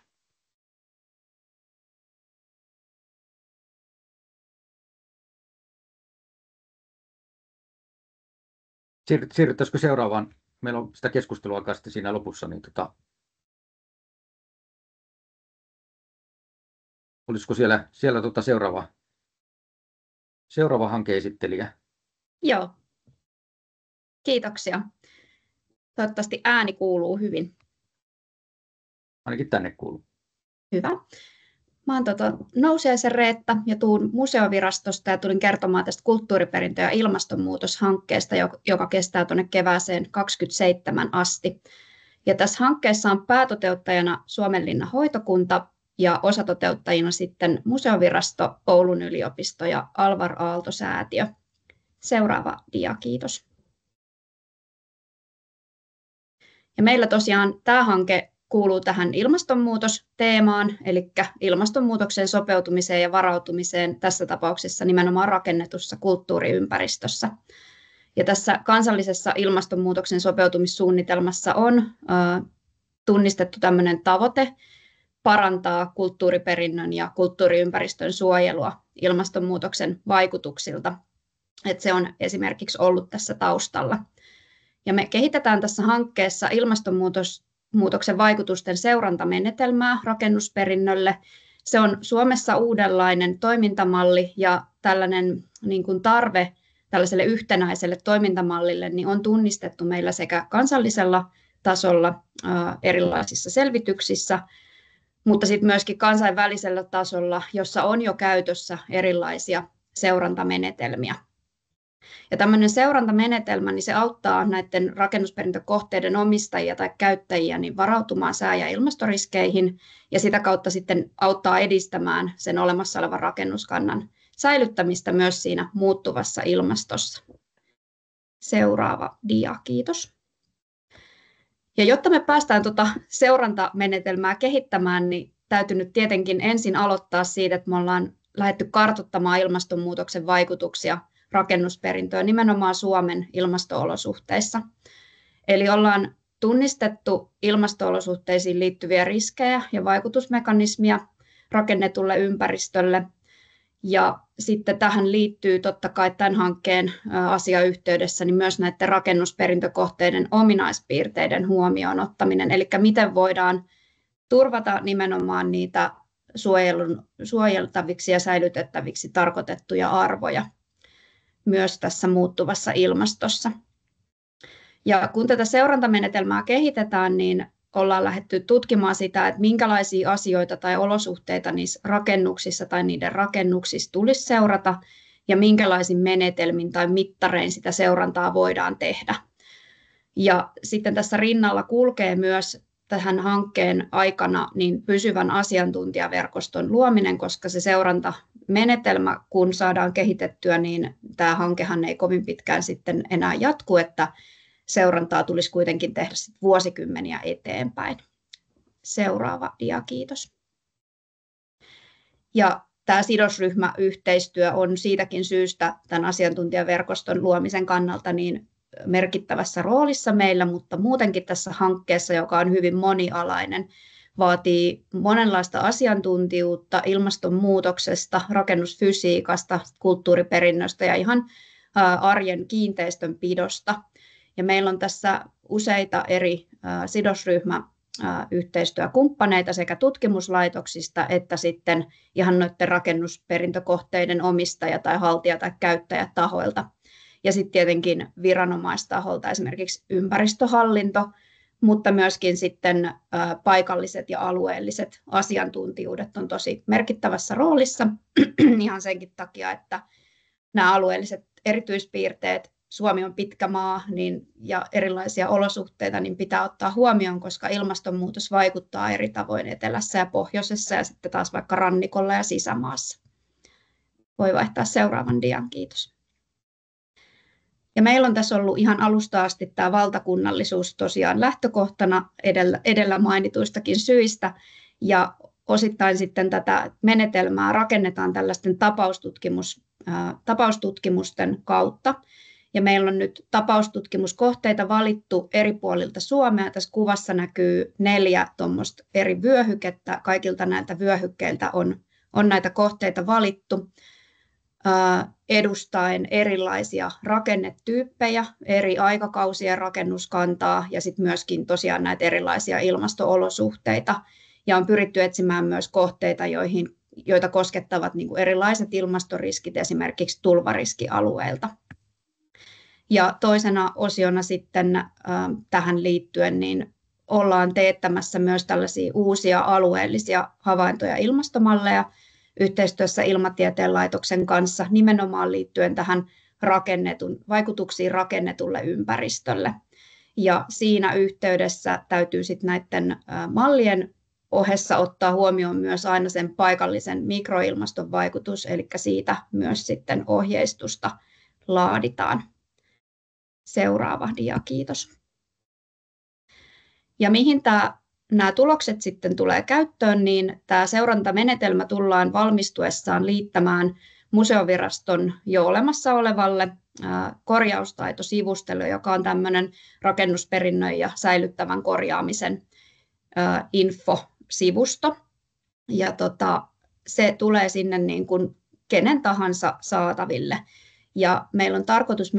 Siirryttäisikö seuraavaan? Meillä on sitä keskustelua aikaa sitten siinä lopussa, niin olisiko siellä seuraava hankeesittelijä? Joo. Kiitoksia. Toivottavasti ääni kuuluu hyvin. Ainakin tänne kuuluu. Hyvä. Mä oon Nousiaisen Reetta ja tuun museovirastosta ja tulin kertomaan tästä kulttuuriperintö- ja ilmastonmuutoshankkeesta, joka kestää tuonne kevääseen 2027 asti. Ja tässä hankkeessa on päätoteuttajana Suomenlinnan hoitokunta ja osatoteuttajina sitten Museovirasto, Oulun yliopisto ja Alvar Aalto-säätiö. Seuraava dia, kiitos. Ja meillä tosiaan tämä hanke kuuluu tähän ilmastonmuutosteemaan, eli ilmastonmuutoksen sopeutumiseen ja varautumiseen tässä tapauksessa nimenomaan rakennetussa kulttuuriympäristössä. Ja tässä kansallisessa ilmastonmuutoksen sopeutumissuunnitelmassa on tunnistettu tämmöinen tavoite parantaa kulttuuriperinnön ja kulttuuriympäristön suojelua ilmastonmuutoksen vaikutuksilta. Että se on esimerkiksi ollut tässä taustalla. Ja me kehitetään tässä hankkeessa ilmastonmuutoksen vaikutusten seurantamenetelmää rakennusperinnölle. Se on Suomessa uudenlainen toimintamalli ja tällainen niin kuin tarve tällaiselle yhtenäiselle toimintamallille niin on tunnistettu meillä sekä kansallisella tasolla erilaisissa selvityksissä, mutta sitten myöskin kansainvälisellä tasolla, jossa on jo käytössä erilaisia seurantamenetelmiä. Ja tämmöinen seurantamenetelmä, niin se auttaa näiden rakennusperintökohteiden omistajia tai käyttäjiä niin varautumaan sää- ja ilmastoriskeihin ja sitä kautta sitten auttaa edistämään sen olemassa olevan rakennuskannan säilyttämistä myös siinä muuttuvassa ilmastossa. Seuraava dia, kiitos. Ja jotta me päästään tuota seurantamenetelmää kehittämään, niin täytyy nyt tietenkin ensin aloittaa siitä, että me ollaan lähdetty kartoittamaan ilmastonmuutoksen vaikutuksia rakennusperintöön nimenomaan Suomen ilmasto-olosuhteissa. Eli ollaan tunnistettu ilmasto-olosuhteisiin liittyviä riskejä ja vaikutusmekanismia rakennetulle ympäristölle. Ja sitten tähän liittyy totta kai tämän hankkeen asiayhteydessä niin myös näiden rakennusperintökohteiden ominaispiirteiden huomioon ottaminen. Eli miten voidaan turvata nimenomaan niitä suojeltaviksi ja säilytettäviksi tarkoitettuja arvoja myös tässä muuttuvassa ilmastossa. Ja kun tätä seurantamenetelmää kehitetään, niin ollaan lähdetty tutkimaan sitä, että minkälaisia asioita tai olosuhteita niissä rakennuksissa tai niiden rakennuksissa tulisi seurata ja minkälaisin menetelmin tai mittarein sitä seurantaa voidaan tehdä. Ja sitten tässä rinnalla kulkee myös tähän hankkeen aikana niin pysyvän asiantuntijaverkoston luominen, koska se seurantamenetelmä, kun saadaan kehitettyä, niin tämä hankehan ei kovin pitkään sitten enää jatku, että seurantaa tulisi kuitenkin tehdä vuosikymmeniä eteenpäin. Seuraava dia, kiitos. Ja tämä sidosryhmäyhteistyö on siitäkin syystä tämän asiantuntijaverkoston luomisen kannalta niin merkittävässä roolissa meillä, mutta muutenkin tässä hankkeessa, joka on hyvin monialainen, vaatii monenlaista asiantuntijuutta ilmastonmuutoksesta, rakennusfysiikasta, kulttuuriperinnöstä ja ihan arjen kiinteistönpidosta. Ja meillä on tässä useita eri sidosryhmäyhteistyökumppaneita sekä tutkimuslaitoksista että sitten ihan noiden rakennusperintökohteiden omistaja- tai haltija- tai käyttäjätahoilta. Ja sitten tietenkin viranomaistaholta, esimerkiksi ympäristöhallinto, mutta myöskin sitten paikalliset ja alueelliset asiantuntijuudet on tosi merkittävässä roolissa ihan senkin takia, että nämä alueelliset erityispiirteet, Suomi on pitkä maa ja erilaisia olosuhteita niin pitää ottaa huomioon, koska ilmastonmuutos vaikuttaa eri tavoin etelässä ja pohjoisessa ja sitten taas vaikka rannikolla ja sisämaassa. Voi vaihtaa seuraavan dian, kiitos. Ja meillä on tässä ollut ihan alusta asti tämä valtakunnallisuus tosiaan lähtökohtana edellä mainituistakin syistä. Ja osittain sitten tätä menetelmää rakennetaan tällaisten tapaustutkimusten kautta. Ja meillä on nyt tapaustutkimuskohteita valittu eri puolilta Suomea. Tässä kuvassa näkyy 4 tuommoista eri vyöhykettä. Kaikilta näiltä vyöhykkeiltä on näitä kohteita valittu edustaen erilaisia rakennetyyppejä, eri aikakausien rakennuskantaa ja sitten myöskin tosiaan näitä erilaisia ilmasto-olosuhteita. Ja on pyritty etsimään myös kohteita, joita koskettavat niin kuin erilaiset ilmastoriskit esimerkiksi tulvariskialueilta. Ja toisena osiona sitten tähän liittyen niin ollaan teettämässä myös tällaisia uusia alueellisia havaintoja ilmastomalleja yhteistyössä Ilmatieteen laitoksen kanssa nimenomaan liittyen tähän vaikutuksiin rakennetulle ympäristölle. Ja siinä yhteydessä täytyy sitten näiden mallien ohessa ottaa huomioon myös aina sen paikallisen mikroilmaston vaikutus, eli siitä myös sitten ohjeistusta laaditaan. Seuraava dia, kiitos. Ja mihin nämä tulokset sitten tulee käyttöön, niin tämä seurantamenetelmä tullaan valmistuessaan liittämään Museoviraston jo olemassa olevalle korjaustaitosivustolle, joka on tämmöinen rakennusperinnön ja säilyttävän korjaamisen infosivusto. Ja se tulee sinne niin kuin kenen tahansa saataville. Ja meillä on tarkoitus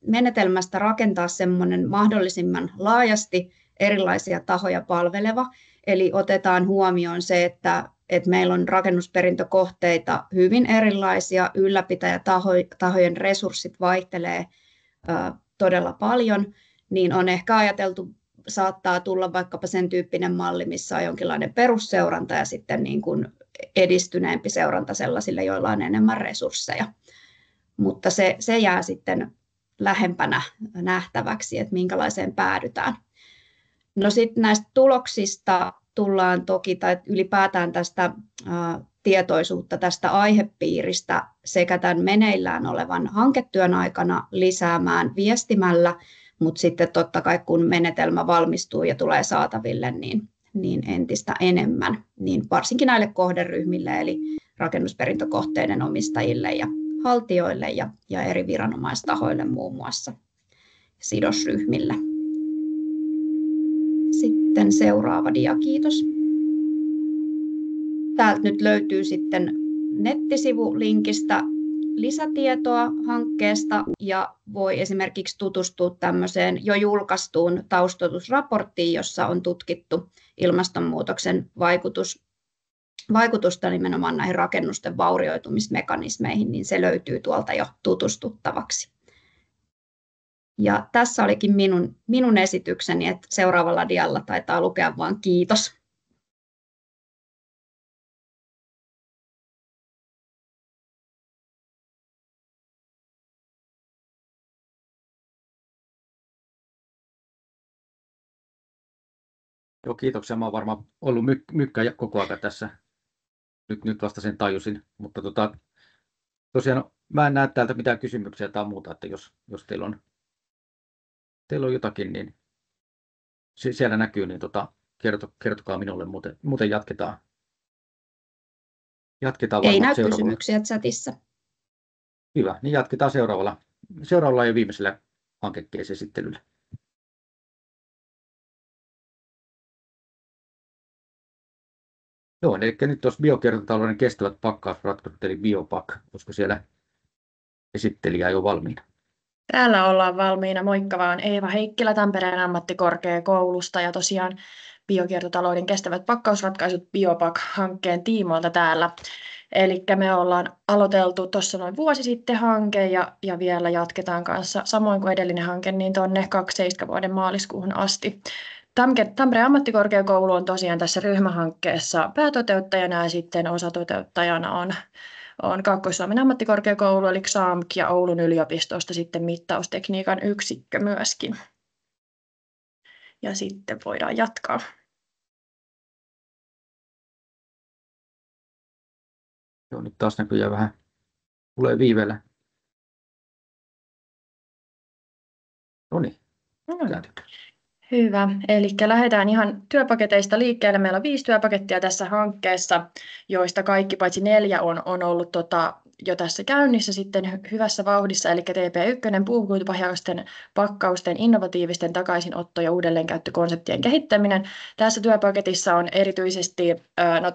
menetelmästä rakentaa semmoinen mahdollisimman laajasti erilaisia tahoja palveleva. Eli otetaan huomioon se, että meillä on rakennusperintökohteita hyvin erilaisia, ylläpitäjätahojen resurssit vaihtelee todella paljon, niin on ehkä ajateltu, saattaa tulla vaikkapa sen tyyppinen malli, missä on jonkinlainen perusseuranta ja sitten niin kuin edistyneempi seuranta sellaisille, joilla on enemmän resursseja. Mutta se jää sitten lähempänä nähtäväksi, että minkälaiseen päädytään. No sitten näistä tuloksista tullaan toki, tai ylipäätään tästä tietoisuutta tästä aihepiiristä sekä tämän meneillään olevan hanketyön aikana lisäämään viestimällä, mutta sitten totta kai kun menetelmä valmistuu ja tulee saataville, niin entistä enemmän, niin varsinkin näille kohderyhmille, eli rakennusperintökohteiden omistajille ja haltijoille ja eri viranomaistahoille muun muassa sidosryhmille. Sitten seuraava dia, kiitos. Täältä nyt löytyy sitten nettisivulinkistä lisätietoa hankkeesta ja voi esimerkiksi tutustua tämmöiseen jo julkaistuun taustoitusraporttiin, jossa on tutkittu ilmastonmuutoksen vaikutusta nimenomaan näihin rakennusten vaurioitumismekanismeihin, niin se löytyy tuolta jo tutustuttavaksi. Ja tässä olikin minun esitykseni, että seuraavalla dialla taitaa lukea vain kiitos. Joo, kiitoksia. Mä oon varmaan ollut mykkä koko ajan tässä. Nyt vasta sen tajusin, mutta tosiaan mä en näe täältä mitään kysymyksiä tai muuta, että jos teillä on jotakin, niin siellä näkyy, niin kertokaa minulle, muuten jatketaan Ei näy kysymyksiä chatissa. Hyvä, niin jatketaan seuraavalla ja viimeisellä hankecase-esittelyllä. Joo, eli nyt tuossa biokiertotalouden kestävät pakkausratkaisut, eli Biopak, koska siellä esittelijä jo valmiina. Täällä ollaan valmiina. Moikka vaan, Eeva Heikkilä Tampereen ammattikorkeakoulusta ja tosiaan biokiertotalouden kestävät pakkausratkaisut Biopak-hankkeen tiimoilta täällä. Eli me ollaan aloiteltu tuossa noin vuosi sitten hanke ja vielä jatketaan kanssa samoin kuin edellinen hanke niin tuonne 27 vuoden maaliskuuhun asti. Tampereen ammattikorkeakoulu on tosiaan tässä ryhmähankkeessa päätoteuttajana ja sitten osatoteuttajana on Kaakkois-Suomen ammattikorkeakoulu eli XAMK ja Oulun yliopistosta sitten mittaustekniikan yksikkö myöskin. Ja sitten voidaan jatkaa. Joo, nyt taas näkyy vähän tulee viiveellä. Noniin. Hyvä. Eli lähdetään ihan työpaketeista liikkeelle. Meillä on 5 työpakettia tässä hankkeessa, joista kaikki paitsi 4 on ollut jo tässä käynnissä sitten hyvässä vauhdissa. Eli TP1, puukuitupohjaisten pakkausten innovatiivisten takaisinotto- ja uudelleenkäyttökonseptien kehittäminen. Tässä työpaketissa on erityisesti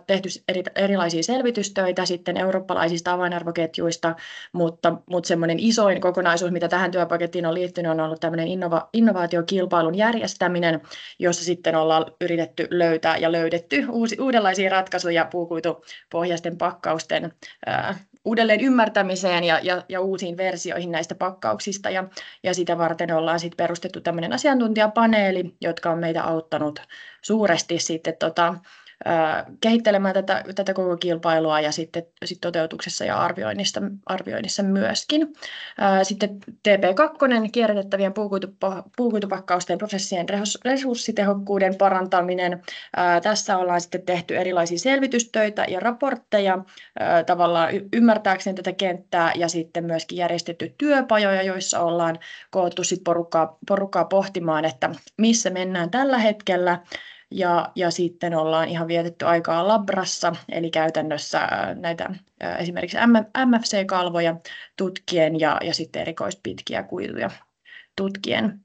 tehty erilaisia selvitystöitä sitten eurooppalaisista avainarvoketjuista, mutta semmoinen isoin kokonaisuus, mitä tähän työpakettiin on liittynyt, on ollut tämmöinen innovaatiokilpailun järjestäminen, jossa sitten ollaan yritetty löytää ja löydetty uudenlaisia ratkaisuja puukuitupohjaisten pakkausten uudelleen ymmärtämiseen ja uusiin versioihin näistä pakkauksista. Ja sitä varten ollaan sitten perustettu tämmöinen asiantuntijapaneeli, jotka on meitä auttanut suuresti sitten kehittelemään tätä koko kilpailua ja sitten toteutuksessa ja arvioinnissa myöskin. Sitten TP2, kierrätettävien puukuitupakkausten prosessien resurssitehokkuuden parantaminen. Tässä ollaan sitten tehty erilaisia selvitystöitä ja raportteja tavallaan ymmärtääkseen tätä kenttää ja sitten myöskin järjestetty työpajoja, joissa ollaan koottu sit porukkaa pohtimaan, että missä mennään tällä hetkellä. Ja sitten ollaan ihan vietetty aikaa labrassa, eli käytännössä näitä esimerkiksi MFC-kalvoja tutkien ja sitten erikoispitkiä kuituja tutkien.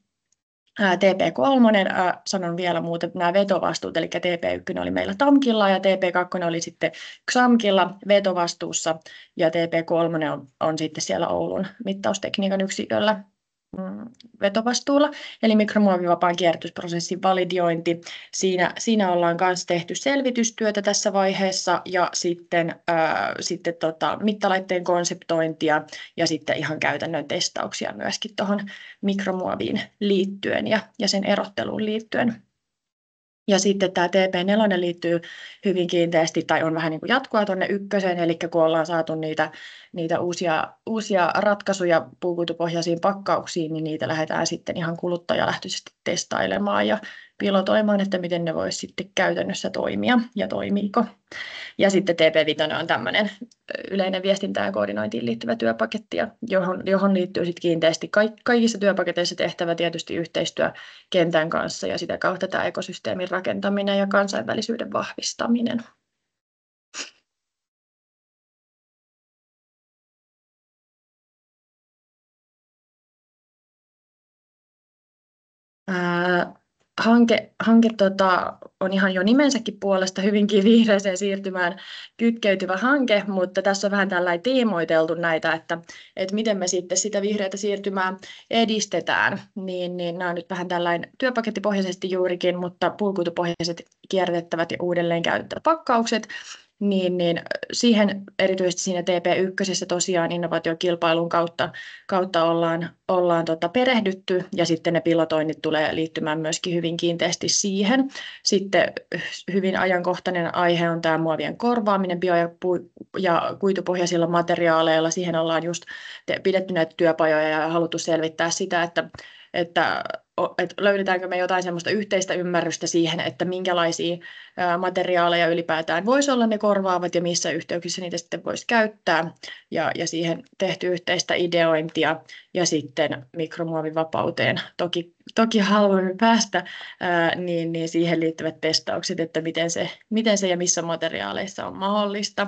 TP3, sanon vielä muuten nämä vetovastuut, eli TP1 oli meillä TAMKilla ja TP2 oli sitten XAMKilla vetovastuussa ja TP3 on sitten siellä Oulun mittaustekniikan yksiköllä vetovastuulla, eli mikromuovivapaan kierrätysprosessin validiointi. Siinä ollaan myös tehty selvitystyötä tässä vaiheessa ja sitten mittalaitteen konseptointia ja sitten ihan käytännön testauksia myöskin tuohon mikromuoviin liittyen ja sen erotteluun liittyen. Ja sitten tämä TP4 liittyy hyvin kiinteästi tai on vähän niin kuin jatkoa tuonne ykköseen, eli kun ollaan saatu niitä uusia ratkaisuja puukuitupohjaisiin pakkauksiin, niin niitä lähdetään sitten ihan kuluttajalähtöisesti testailemaan ja pilotoimaan, että miten ne voisi sitten käytännössä toimia ja toimiiko. Ja sitten TP5 on tämmöinen yleinen viestintään ja koordinointiin liittyvä työpaketti, johon liittyy sitten kiinteästi kaikissa työpaketeissa tehtävä tietysti yhteistyö kentän kanssa ja sitä kautta tämä ekosysteemin rakentaminen ja kansainvälisyyden vahvistaminen. Hanke on ihan jo nimensäkin puolesta hyvinkin vihreäseen siirtymään kytkeytyvä hanke, mutta tässä on vähän tällainen teemoiteltu näitä, että miten me sitten sitä vihreätä siirtymää edistetään. Niin nämä on nyt vähän tällainen työpakettipohjaisesti juurikin, mutta puukuitupohjaiset kierrätettävät ja uudelleen käytettävät pakkaukset. Niin siihen erityisesti siinä TP1 tosiaan innovaatiokilpailun kautta ollaan perehdytty ja sitten ne pilotoinnit tulee liittymään myöskin hyvin kiinteästi siihen. Sitten hyvin ajankohtainen aihe on tämä muovien korvaaminen ja kuitupohjaisilla materiaaleilla. Siihen ollaan just pidetty näitä työpajoja ja haluttu selvittää sitä, että löydetäänkö me jotain sellaista yhteistä ymmärrystä siihen, että minkälaisia materiaaleja ylipäätään voisi olla ne korvaavat ja missä yhteyksissä niitä sitten voisi käyttää. Ja siihen tehty yhteistä ideointia ja sitten mikromuovivapauteen. Toki haluamme päästä, niin siihen liittyvät testaukset, että miten se ja missä materiaaleissa on mahdollista.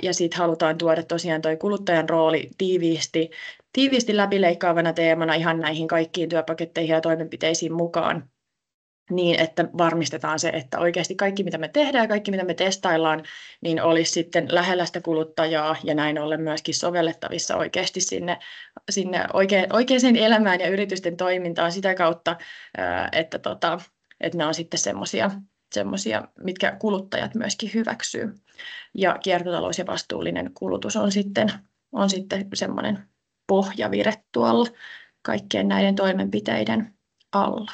Ja sitten halutaan tuoda tosiaan tuo kuluttajan rooli tiiviisti läpileikkaavana teemana ihan näihin kaikkiin työpaketteihin ja toimenpiteisiin mukaan, niin että varmistetaan se, että oikeasti kaikki mitä me tehdään ja kaikki mitä me testaillaan, niin olisi sitten lähellä sitä kuluttajaa ja näin ollen myöskin sovellettavissa oikeasti sinne oikeaan elämään ja yritysten toimintaan sitä kautta, että ne on sitten semmoisia, mitkä kuluttajat myöskin hyväksyy. Ja kiertotalous ja vastuullinen kulutus on sitten semmoinen pohjavire tuolla kaikkien näiden toimenpiteiden alla.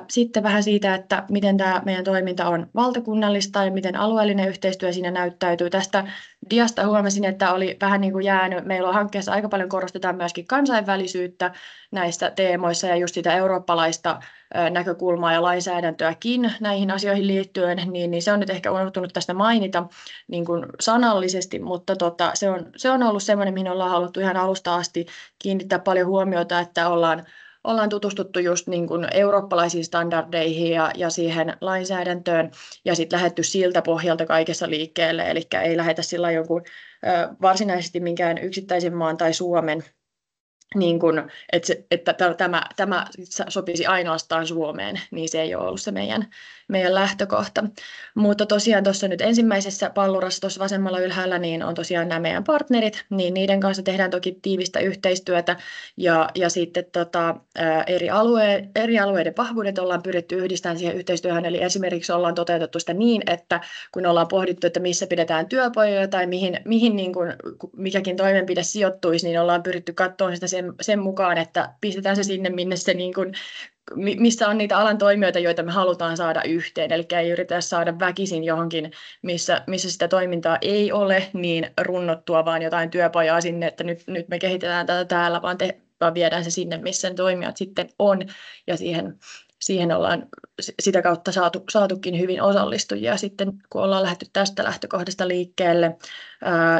Sitten vähän siitä, että miten tämä meidän toiminta on valtakunnallista ja miten alueellinen yhteistyö siinä näyttäytyy. Tästä diasta huomasin, että oli vähän niin kuin jäänyt. Meillä on hankkeessa aika paljon korostetaan myöskin kansainvälisyyttä näissä teemoissa ja just sitä eurooppalaista näkökulmaa ja lainsäädäntöäkin näihin asioihin liittyen, niin se on nyt ehkä unohtunut tästä mainita niin kuin sanallisesti, mutta se on ollut semmoinen, mihin ollaan haluttu ihan alusta asti kiinnittää paljon huomiota, että ollaan tutustuttu just niin kuin eurooppalaisiin standardeihin ja siihen lainsäädäntöön ja sitten lähdetty siltä pohjalta kaikessa liikkeelle, eli ei lähdetä sillä jonkun varsinaisesti minkään yksittäisen maan tai Suomen, niin kuin, että tämä sopisi ainoastaan Suomeen, niin se ei ole ollut se meidän lähtökohta. Mutta tosiaan tuossa nyt ensimmäisessä pallurassa tuossa vasemmalla ylhäällä niin on tosiaan nämä meidän partnerit, niin niiden kanssa tehdään toki tiivistä yhteistyötä ja sitten eri alueiden vahvuudet ollaan pyritty yhdistämään siihen yhteistyöhön, eli esimerkiksi ollaan toteutettu sitä niin, että kun ollaan pohdittu, että missä pidetään työpajoja tai mihin niin kuin mikäkin toimenpide sijoittuisi, niin ollaan pyritty katsomaan sitä sen mukaan, että pistetään se sinne, minne se niin kuin missä on niitä alan toimijoita, joita me halutaan saada yhteen. Eli ei yritetä saada väkisin johonkin, missä sitä toimintaa ei ole, niin runnottua vaan jotain työpajaa sinne, että nyt me kehitetään tätä täällä, vaan viedään se sinne, missä ne toimijat sitten on. Ja siihen ollaan sitä kautta saatukin hyvin osallistujia sitten, kun ollaan lähdetty tästä lähtökohdasta liikkeelle.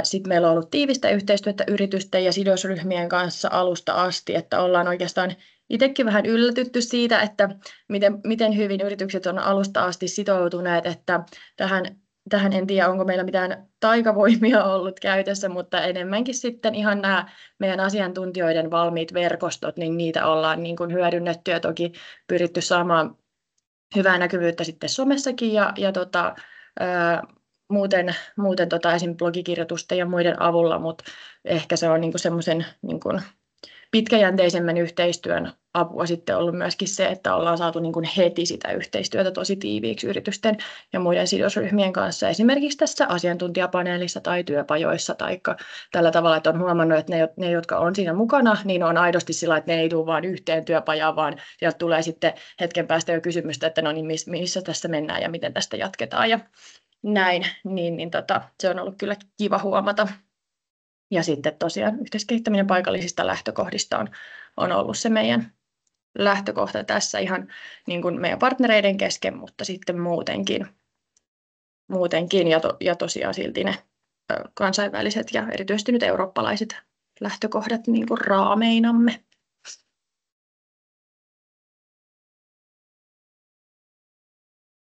Sitten meillä on ollut tiivistä yhteistyötä yritysten ja sidosryhmien kanssa alusta asti, että ollaan oikeastaan itsekin vähän yllätytty siitä, että miten hyvin yritykset on alusta asti sitoutuneet, että tähän en tiedä, onko meillä mitään taikavoimia ollut käytössä, mutta enemmänkin sitten ihan nämä meidän asiantuntijoiden valmiit verkostot, niin niitä ollaan niin kuin hyödynnetty ja toki pyritty saamaan hyvää näkyvyyttä sitten somessakin ja muuten esim. Blogikirjoitusten ja muiden avulla, mutta ehkä se on niin kuin semmoisen niin kuin pitkäjänteisemmän yhteistyön apua sitten ollut myöskin se, että ollaan saatu niin kuin heti sitä yhteistyötä tosi tiiviiksi yritysten ja muiden sidosryhmien kanssa, esimerkiksi tässä asiantuntijapaneelissa tai työpajoissa, tai tällä tavalla, että on huomannut, että ne jotka on siinä mukana, niin on aidosti sillä, että ne ei tule vain yhteen työpajaan, vaan sieltä tulee sitten hetken päästä jo kysymystä, että no niin, missä tässä mennään ja miten tästä jatketaan ja näin, niin se on ollut kyllä kiva huomata. Ja sitten tosiaan yhteiskehittäminen paikallisista lähtökohdista on ollut se meidän lähtökohta tässä ihan niin kuin meidän partnereiden kesken, mutta sitten muutenkin ja tosiaan silti ne kansainväliset ja erityisesti nyt eurooppalaiset lähtökohdat niin kuin raameinamme.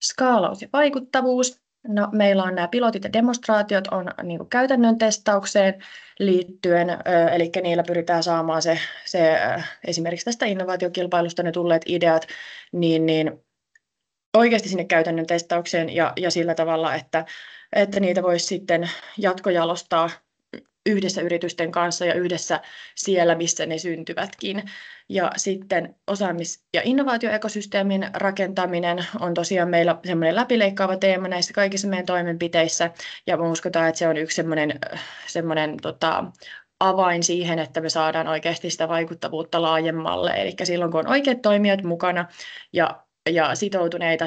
Skaalaus ja vaikuttavuus. No, meillä on nämä pilotit ja demonstraatiot on niin kuin käytännön testaukseen liittyen, eli niillä pyritään saamaan se esimerkiksi tästä innovaatiokilpailusta ne tulleet ideat, niin oikeasti sinne käytännön testaukseen ja sillä tavalla, että niitä voisi sitten jatkojalostaa yhdessä yritysten kanssa ja yhdessä siellä, missä ne syntyvätkin. Ja sitten osaamis- ja innovaatioekosysteemin rakentaminen on tosiaan meillä semmoinen läpileikkaava teema näissä kaikissa meidän toimenpiteissä. Ja me uskotaan, että se on yksi semmoinen avain siihen, että me saadaan oikeasti sitä vaikuttavuutta laajemmalle. Eli silloin, kun on oikeat toimijat mukana ja sitoutuneita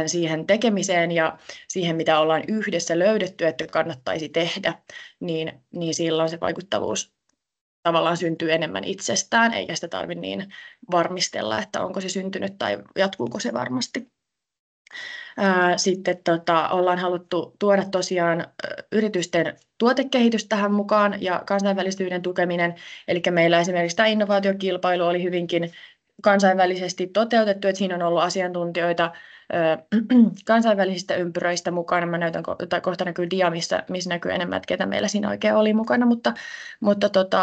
siihen tekemiseen ja siihen, mitä ollaan yhdessä löydetty, että kannattaisi tehdä, niin silloin se vaikuttavuus tavallaan syntyy enemmän itsestään, eikä sitä tarvitse niin varmistella, että onko se syntynyt tai jatkuuko se varmasti. Sitten ollaan haluttu tuoda tosiaan yritysten tuotekehitys tähän mukaan ja kansainvälisyyden tukeminen. Eli meillä esimerkiksi tämä innovaatiokilpailu oli hyvinkin kansainvälisesti toteutettu, että siinä on ollut asiantuntijoita kansainvälisistä ympyröistä mukana. Mä näytän, tai kohta näkyy dia, missä näkyy enemmän, että ketä meillä siinä oikein oli mukana, mutta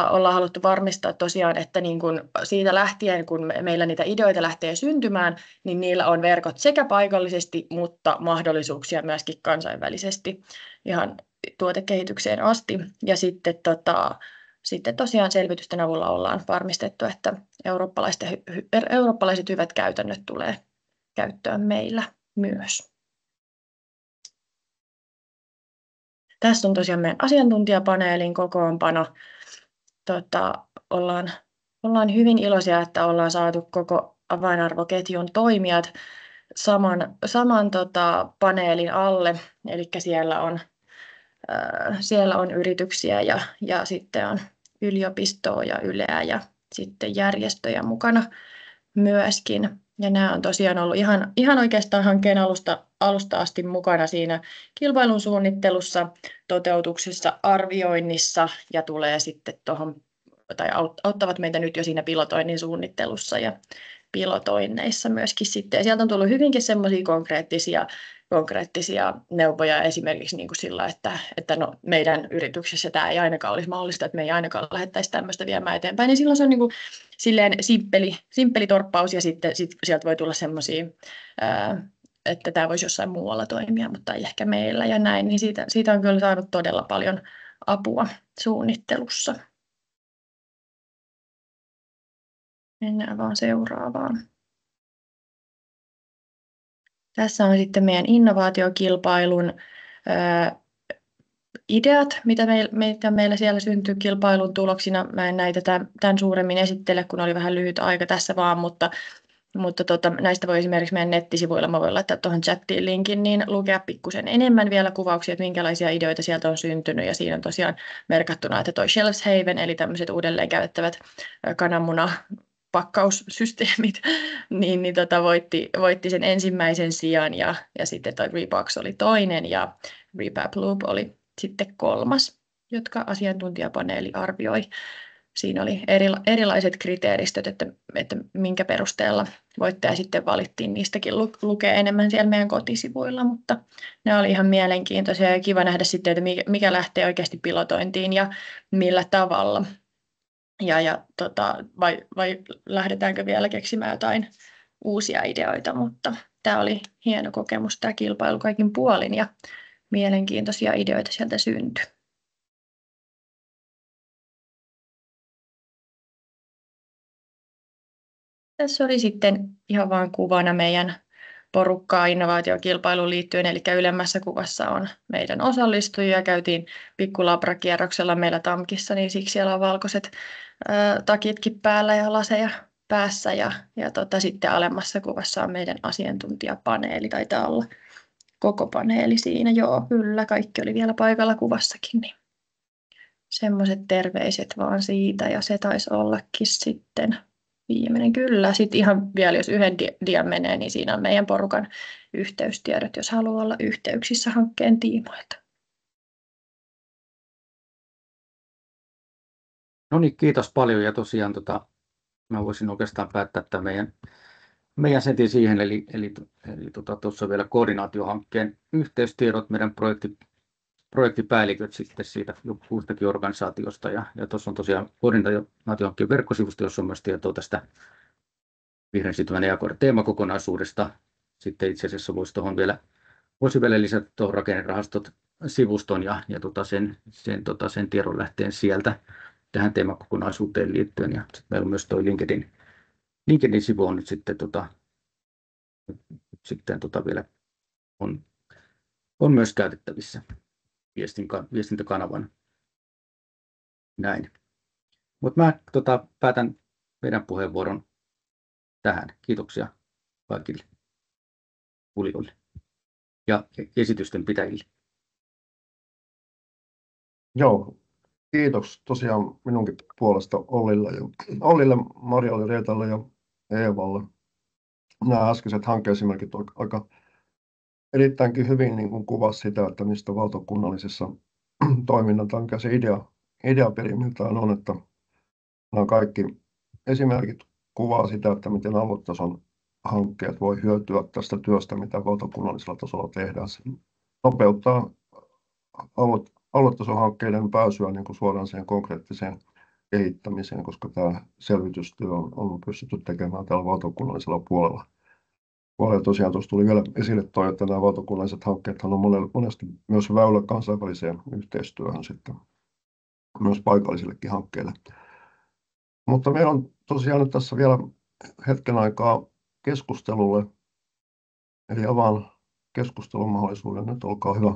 ollaan haluttu varmistaa tosiaan, että niin kun siitä lähtien, kun meillä niitä ideoita lähtee syntymään, niin niillä on verkot sekä paikallisesti, mutta mahdollisuuksia myöskin kansainvälisesti ihan tuotekehitykseen asti. Ja sitten tosiaan selvitysten avulla ollaan varmistettu, että eurooppalaiset hyvät käytännöt tulee käyttöön meillä myös. Tässä on tosiaan meidän asiantuntijapaneelin kokoonpano. Ollaan hyvin iloisia, että ollaan saatu koko avainarvoketjun toimijat saman paneelin alle. Eli siellä on yrityksiä ja sitten on yliopistoa ja Yleä ja sitten järjestöjä mukana myöskin. Ja nämä on tosiaan ollut ihan oikeastaan hankkeen alusta asti mukana siinä kilpailun suunnittelussa, toteutuksessa, arvioinnissa ja tulee sitten tai auttavat meitä nyt jo siinä pilotoinnin suunnittelussa ja pilotoinneissa myöskin sitten. Ja sieltä on tullut hyvinkin semmoisia konkreettisia neuvoja esimerkiksi niin kuin sillä, että no, meidän yrityksessä tämä ei ainakaan olisi mahdollista, että me ei ainakaan lähdettäisi tämmöistä viemään eteenpäin. Niin silloin se on niin kuin silleen simppeli torppaus ja sitten sieltä voi tulla semmoisia, että tämä voisi jossain muualla toimia, mutta ei ehkä meillä ja näin. Niin siitä on kyllä saanut todella paljon apua suunnittelussa. Mennään vaan seuraavaan. Tässä on sitten meidän innovaatiokilpailun ideat, mitä meillä siellä syntyy kilpailun tuloksina. Mä en näitä tämän suuremmin esittele, kun oli vähän lyhyt aika tässä vaan, mutta näistä voi esimerkiksi meidän nettisivuilla, mä voin laittaa tuohon chattiin linkin, niin lukea pikkusen enemmän vielä kuvauksia, että minkälaisia ideoita sieltä on syntynyt. Ja siinä on tosiaan merkattuna, että toi Shelves Haven, eli tämmöiset uudelleen käytettävät kananmunapakkaussysteemit, niin voitti sen ensimmäisen sijan, ja sitten toi Rebox oli toinen, ja Repap Loop oli sitten kolmas, jotka asiantuntijapaneeli arvioi. Siinä oli erilaiset kriteeristöt, että minkä perusteella voittaja sitten valittiin. Niistäkin lukee enemmän siellä meidän kotisivuilla, mutta ne oli ihan mielenkiintoisia ja kiva nähdä sitten, että mikä lähtee oikeasti pilotointiin ja millä tavalla. Vai lähdetäänkö vielä keksimään jotain uusia ideoita, mutta tämä oli hieno kokemus, tämä kilpailu kaikin puolin ja mielenkiintoisia ideoita sieltä syntyi. Tässä oli sitten ihan vain kuvana meidän porukkaa innovaatiokilpailuun liittyen, eli ylemmässä kuvassa on meidän osallistujia. Käytiin pikkulabrakierroksella meillä TAMKissa, niin siksi siellä on valkoiset takitkin päällä ja laseja päässä. Ja sitten alemmassa kuvassa on meidän asiantuntijapaneeli, taitaa olla koko paneeli siinä. Joo, kyllä, kaikki oli vielä paikalla kuvassakin. Niin semmoiset terveiset vaan siitä, ja se taisi ollakin sitten viimeinen, kyllä. Sitten ihan vielä, jos yhden dian menee, niin siinä on meidän porukan yhteystiedot, jos haluaa olla yhteyksissä hankkeen tiimoilta. No niin, kiitos paljon. Ja tosiaan mä voisin oikeastaan päättää tämän meidän setin siihen, eli tuossa vielä koordinaatiohankkeen yhteystiedot, meidän projektipäälliköt sitten siitä kustakin organisaatiosta. Ja tuossa on tosiaan koordinaatiohankkeen verkkosivusto, jossa on myös tietoa tästä vihreän siirtymän EAKR-teemakokonaisuudesta. Sitten itse asiassa voisi vielä lisätä tuohon rakennerahastot-sivuston ja sen tiedon lähteen sieltä tähän teemakokonaisuuteen liittyen. Ja sitten meillä on myös tuo LinkedIn-sivu on nyt sitten vielä on myös käytettävissä viestintäkanavan. Näin. Mutta mä päätän meidän puheenvuoron tähän. Kiitoksia kaikille kuulijoille ja esitysten pitäjille. Joo, kiitos tosiaan minunkin puolesta Ollille, Marjalle, Reetalle ja Eevalle. Nämä äskeiset hanke-esimerkit aika erittäinkin hyvin niin kuvasi sitä, että mistä valtakunnallisessa toiminnassa, mikä se idea perimmiltään on, että nämä kaikki esimerkit kuvaa sitä, että miten aluetason hankkeet voi hyötyä tästä työstä, mitä valtakunnallisella tasolla tehdään. Se nopeuttaa aluetason hankkeiden pääsyä niin kuin suoraan siihen konkreettiseen kehittämiseen, koska tämä selvitystyö on pystytty tekemään täällä valtakunnallisella puolella. Tosiaan tuossa tuli vielä esille toi, että nämä valtakunnalliset hankkeethan on monesti myös väylä kansainväliseen yhteistyöhön sitten, myös paikallisillekin hankkeille. Mutta meillä on tosiaan nyt tässä vielä hetken aikaa keskustelulle, eli avaan keskustelun mahdollisuuden. Nyt olkaa hyvä.